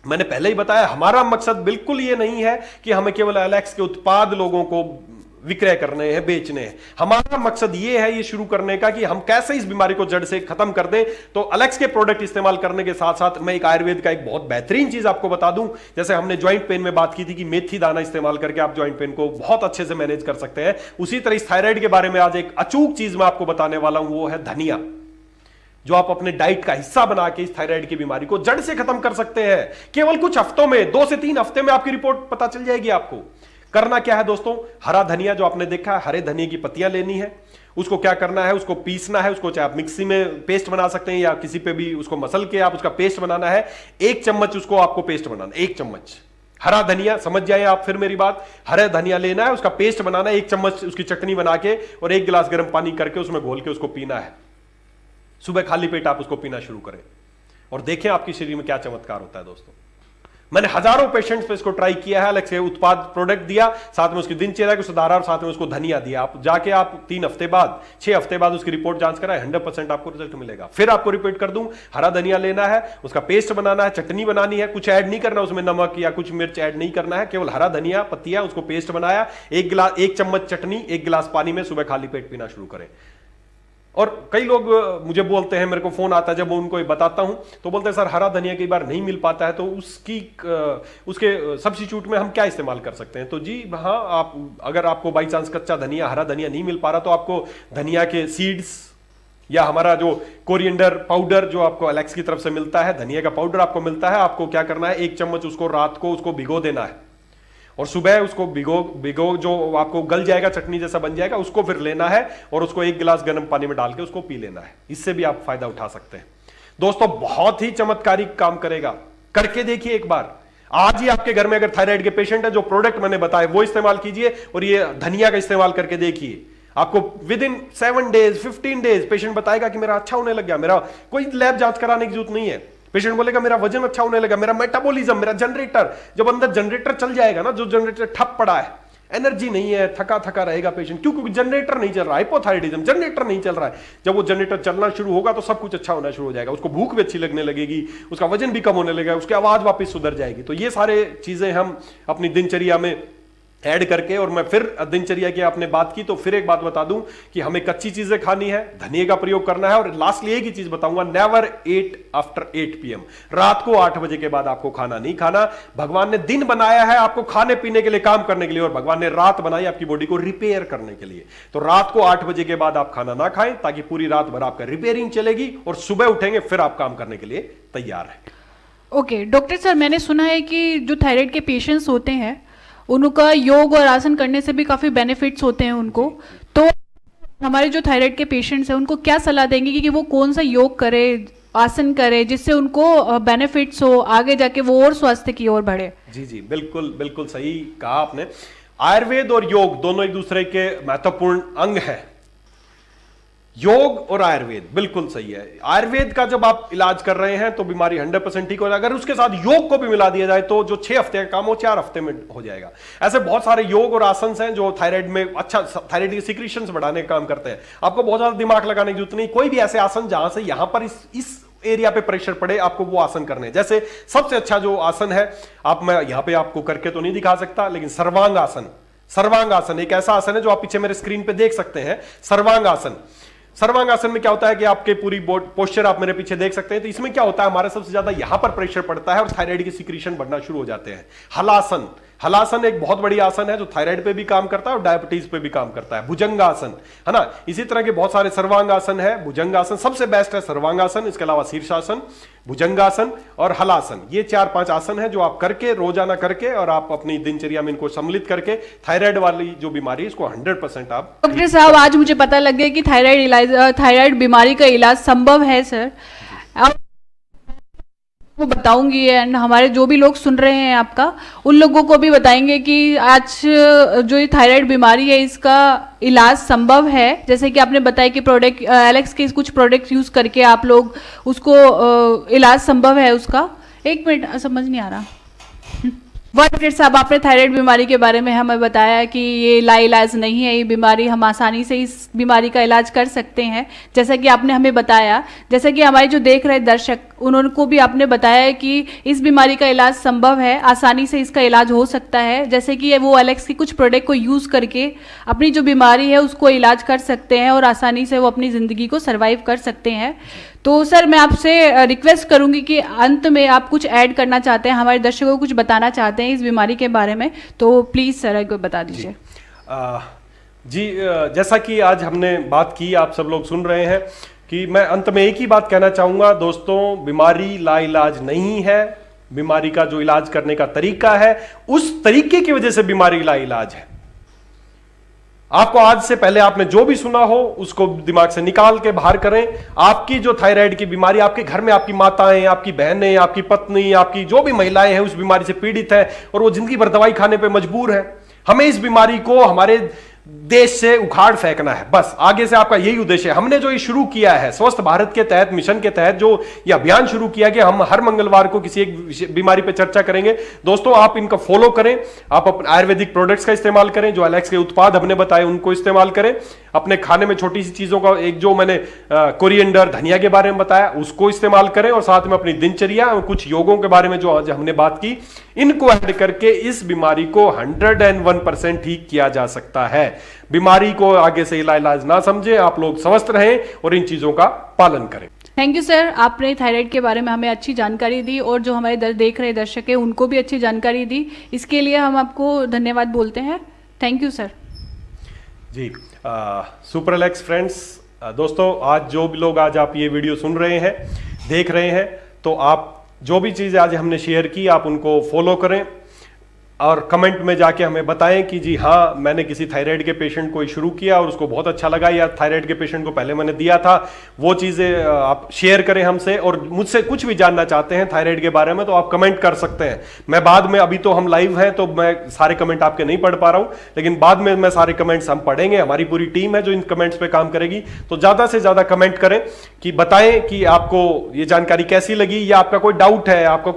मैंने पहले ही बताया हमारा मकसद बिल्कुल ये नहीं है कि हमें केवल एलेक्स के उत्पाद लोगों को विक्रय करने हैं, बेचने हैं। हमारा मकसद ये है ये शुरू करने का कि हम कैसे इस बीमारी को जड़ से खत्म कर दें। तो एलेक्स के प्रोडक्ट इस्तेमाल करने के साथ साथ मैं एक आयुर्वेद का एक बहुत बेहतरीन चीज आपको बता दूं। जैसे हमने ज्वाइंट पेन में बात की थी कि मेथी दाना इस्तेमाल करके आप ज्वाइंट पेन को बहुत अच्छे से मैनेज कर सकते हैं, उसी तरह इस थायराइड के बारे में आज एक अचूक चीज मैं आपको बताने वाला हूं, वो है धनिया, जो आप अपने डाइट का हिस्सा बना के इस थायराइड की बीमारी को जड़ से खत्म कर सकते हैं। केवल कुछ हफ्तों में, 2 से 3 हफ्ते में आपकी रिपोर्ट पता चल जाएगी आपको। करना क्या है दोस्तों, हरा धनिया जो आपने देखा है, हरे धनिया की पत्तियां लेनी है, उसको क्या करना है, उसको पीसना है, उसको चाहे आप मिक्सी में पेस्ट बना सकते हैं या किसी पे भी उसको मसल के आप उसका पेस्ट बनाना है। 1 चम्मच उसको आपको पेस्ट बनाना, 1 चम्मच हरा धनिया, समझ जाए आप फिर मेरी बात, हरा धनिया लेना है, उसका पेस्ट बनाना है, 1 चम्मच उसकी चटनी बना के और 1 गिलास गर्म पानी करके उसमें घोल के उसको पीना है। सुबह खाली पेट आप उसको पीना शुरू करें और देखें आपके शरीर में क्या चमत्कार होता है। दोस्तों मैंने हजारों पेशेंट्स पे इसको ट्राई किया है, अलग से उत्पाद प्रोडक्ट दिया, साथ में उसकी दिनचर्या को सुधारा और साथ में उसको धनिया दिया। आप जाके आप 3 हफ्ते बाद, 6 हफ्ते बाद उसकी रिपोर्ट जांच कराएं, 100% आपको रिजल्ट मिलेगा। फिर आपको रिपीट कर दूं, हरा धनिया लेना है, उसका पेस्ट बनाना है, चटनी बनानी है, कुछ ऐड नहीं करना उसमें, नमक या कुछ मिर्च ऐड नहीं करना है, केवल हरा धनिया पत्तियां, उसको पेस्ट बनाया, 1 चम्मच चटनी, 1 गिलास पानी में सुबह खाली पेट पीना शुरू करें। और कई लोग मुझे बोलते हैं, मेरे को फोन आता है जब उनको ये बताता हूं तो बोलते हैं सर हरा धनिया कई बार नहीं मिल पाता है तो उसके सब्स्टिट्यूट में हम क्या इस्तेमाल कर सकते हैं। तो जी हाँ, आप अगर आपको बाई चांस कच्चा धनिया, हरा धनिया नहीं मिल पा रहा तो आपको धनिया के सीड्स या हमारा जो कोरिएंडर पाउडर जो आपको एलेक्स की तरफ से मिलता है, धनिया का पाउडर आपको मिलता है, आपको क्या करना है, 1 चम्मच उसको रात को उसको भिगो देना है और सुबह उसको भिगो जो आपको गल जाएगा, चटनी जैसा बन जाएगा, उसको फिर लेना है और उसको 1 गिलास गर्म पानी में डाल के उसको पी लेना है। इससे भी आप फायदा उठा सकते हैं। दोस्तों बहुत ही चमत्कारिक काम करेगा, करके देखिए एक बार। आज ही आपके घर में अगर थायराइड के पेशेंट है, जो प्रोडक्ट मैंने बताया वो इस्तेमाल कीजिए और ये धनिया का इस्तेमाल करके देखिए। आपको with in 7 days 15 days patient बताएगा कि मेरा अच्छा होने लग गया, मेरा कोई लैब जांच कराने की जरूरत नहीं है। पेशेंट बोलेगा मेरा वजन अच्छा होने लगा, मेरा मेटाबॉलिज्म, मेरा जनरेटर, जब अंदर जनरेटर चल जाएगा ना, जो जनरेटर ठप पड़ा है, एनर्जी नहीं है, थका थका रहेगा पेशेंट, क्योंकि जनरेटर नहीं चल रहा, हाइपोथायराइडिज्म, जनरेटर नहीं चल रहा है। जब वो जनरेटर चलना शुरू होगा तो सब कुछ अच्छा होना शुरू हो जाएगा, उसको भूख भी अच्छी लगने लगेगी, उसका वजन भी कम होने लगेगा, उसकी आवाज वापस सुधर जाएगी। तो ये सारे चीजें हम अपनी दिनचर्या में ऐड करके, और मैं फिर दिनचर्या की आपने बात की तो फिर एक बात बता दूं कि हमें कच्ची चीजें खानी है, धनिया का प्रयोग करना है, और लास्टली एक ही चीज बताऊंगा, नेवर ईट आफ्टर 8 PM, रात को 8 बजे के बाद आपको खाना नहीं खाना। भगवान ने दिन बनाया है आपको खाने पीने के लिए, काम करने के लिए, और भगवान ने रात बनाई आपकी बॉडी को रिपेयर करने के लिए। तो रात को 8 बजे के बाद आप खाना ना खाएं, ताकि पूरी रात भर आपका रिपेयरिंग चलेगी और सुबह उठेंगे फिर आप काम करने के लिए तैयार है। ओके डॉक्टर सर, मैंने सुना है कि जो थायराइड के पेशेंट्स होते हैं उनका योग और आसन करने से भी काफ़ी बेनिफिट्स होते हैं उनको, तो हमारे जो थायराइड के पेशेंट्स हैं उनको क्या सलाह देंगे कि वो कौन सा योग करे, आसन करे, जिससे उनको बेनिफिट्स हो, आगे जाके वो और स्वास्थ्य की ओर बढ़े? जी जी, बिल्कुल बिल्कुल सही कहा आपने। आयुर्वेद और योग दोनों एक दूसरे के महत्वपूर्ण अंग हैं। योग और आयुर्वेद बिल्कुल सही है। आयुर्वेद का जब आप इलाज कर रहे हैं तो बीमारी 100% ठीक हो जाएगा। अगर उसके साथ योग को भी मिला दिया जाए तो जो 6 हफ्ते का काम हो 4 हफ्ते में हो जाएगा। ऐसे बहुत सारे योग और आसन हैं जो थायराइड में अच्छा, थायराइड की सिक्रीशंस बढ़ाने का काम करते हैं। आपको बहुत ज्यादा दिमाग लगाने की जरूरत नहीं। कोई भी ऐसे आसन जहां से यहां पर इस एरिया पे प्रेशर पड़े, आपको वो आसन करने। जैसे सबसे अच्छा जो आसन है, मैं यहां पे आपको करके तो नहीं दिखा सकता, लेकिन सर्वांग आसन। सर्वांग आसन एक ऐसा आसन है जो आप पीछे मेरे स्क्रीन पे देख सकते हैं। सर्वांग आसन, सर्वांग आसन में क्या होता है कि आपके पूरी पोस्चर आप मेरे पीछे देख सकते हैं। तो इसमें क्या होता है, हमारा सबसे ज्यादा यहां पर प्रेशर पड़ता है और थायराइड की सिक्रीशन बढ़ना शुरू हो जाते हैं। हलासन, हलासन एक बहुत बड़ी आसन है जो थायराइड पे भी काम करता है और डायबिटीज पे भी काम करता है। भुजंगासन, है ना। इसी तरह के बहुत सारे सर्वांगासन है। भुजंगासन सबसे बेस्ट है, सर्वांगासन। इसके अलावा शीर्षासन, भुजंगासन और हलासन, ये 4-5 आसन है जो आप करके, रोजाना करके, और आप अपनी दिनचर्या में इनको सम्मिलित करके थायराइड वाली जो बीमारी है इसको 100% आप। डॉक्टर साहब, आज मुझे पता लग गया कि थायराइड बीमारी का इलाज संभव है सर। वो बताऊंगी, एंड हमारे जो भी लोग सुन रहे हैं आपका, उन लोगों को भी बताएंगे कि आज जो ये थायराइड बीमारी है इसका इलाज संभव है। जैसे कि आपने बताया कि प्रोडक्ट एलेक्स के कुछ प्रोडक्ट यूज करके आप लोग उसको इलाज संभव है उसका। एक मिनट, समझ नहीं आ रहा। डॉक्टर साहब, आपने थायराइड बीमारी के बारे में हमें बताया कि ये लाइलाज नहीं है, ये बीमारी हम आसानी से इस बीमारी का इलाज कर सकते हैं, जैसा कि आपने हमें बताया। जैसा कि हमारे जो देख रहे दर्शक, उनको भी आपने बताया कि इस बीमारी का इलाज संभव है, आसानी से इसका इलाज हो सकता है। जैसे कि वो एलेक्स की कुछ प्रोडक्ट को यूज़ करके अपनी जो बीमारी है उसको इलाज कर सकते हैं और आसानी से वो अपनी ज़िंदगी को सर्वाइव कर सकते हैं। तो सर, मैं आपसे रिक्वेस्ट करूंगी कि अंत में आप कुछ ऐड करना चाहते हैं, हमारे दर्शकों को कुछ बताना चाहते हैं इस बीमारी के बारे में, तो प्लीज़ सर एक बता दीजिए। जी, जैसा कि आज हमने बात की, आप सब लोग सुन रहे हैं, कि मैं अंत में एक ही बात कहना चाहूँगा दोस्तों, बीमारी लाइलाज नहीं है। बीमारी का जो इलाज करने का तरीका है, उस तरीके की वजह से बीमारी लाइलाज है। आपको आज से पहले आपने जो भी सुना हो उसको दिमाग से निकाल के बाहर करें। आपकी जो थायराइड की बीमारी, आपके घर में आपकी माताएं, आपकी बहनें, आपकी पत्नी, आपकी जो भी महिलाएं हैं उस बीमारी से पीड़ित है और वो जिंदगी भर दवाई खाने पे मजबूर है। हमें इस बीमारी को हमारे देश से उखाड़ फेंकना है, बस। आगे से आपका यही उद्देश्य है। हमने जो ये शुरू किया है स्वस्थ भारत के तहत, मिशन के तहत जो ये अभियान शुरू किया कि हम हर मंगलवार को किसी एक बीमारी पे चर्चा करेंगे। दोस्तों, आप इनका फॉलो करें, आप अपने आयुर्वेदिक प्रोडक्ट्स का इस्तेमाल करें, जो एलेक्स के उत्पाद हमने बताए उनको इस्तेमाल करें। अपने खाने में छोटी सी चीजों का, एक जो मैंने कोरिएंडर, धनिया के बारे में बताया, उसको इस्तेमाल करें, और साथ में अपनी दिनचर्या और कुछ योगों के बारे में जो आज हमने बात की, इनको ऐड करके इस बीमारी को 101% ठीक किया जा सकता है। बीमारी को आगे से इलाज ना समझे, आप लोग स्वस्थ रहें और इन चीजों का पालन करें। थैंक यू सर, आपने थायराइड के बारे में हमें अच्छी जानकारी दी और जो हमारे देख रहे दर्शक हैं उनको भी अच्छी जानकारी दी। इसके लिए हम आपको धन्यवाद बोलते हैं। Thank you sir. जी, सुपर एलेक्स फ्रेंड्स, दोस्तों, आज जो भी लोग आज आप ये वीडियो सुन रहे हैं, देख रहे हैं, तो आप जो भी चीज़ें आज हमने शेयर की, आप उनको फॉलो करें और कमेंट में जाके हमें बताएं कि जी हाँ, मैंने किसी थायराइड के पेशेंट को शुरू किया और उसको बहुत अच्छा लगा, या थायराइड के पेशेंट को पहले मैंने दिया था। वो चीज़ें आप शेयर करें हमसे, और मुझसे कुछ भी जानना चाहते हैं थायराइड के बारे में तो आप कमेंट कर सकते हैं। मैं बाद में, अभी तो हम लाइव हैं तो मैं सारे कमेंट आपके नहीं पढ़ पा रहा हूँ, लेकिन बाद में मैं सारे कमेंट्स हम पढ़ेंगे। हमारी पूरी टीम है जो इन कमेंट्स पे काम करेगी। तो ज़्यादा से ज़्यादा कमेंट करें कि बताएं कि आपको ये जानकारी कैसी लगी, या आपका कोई डाउट है, आपको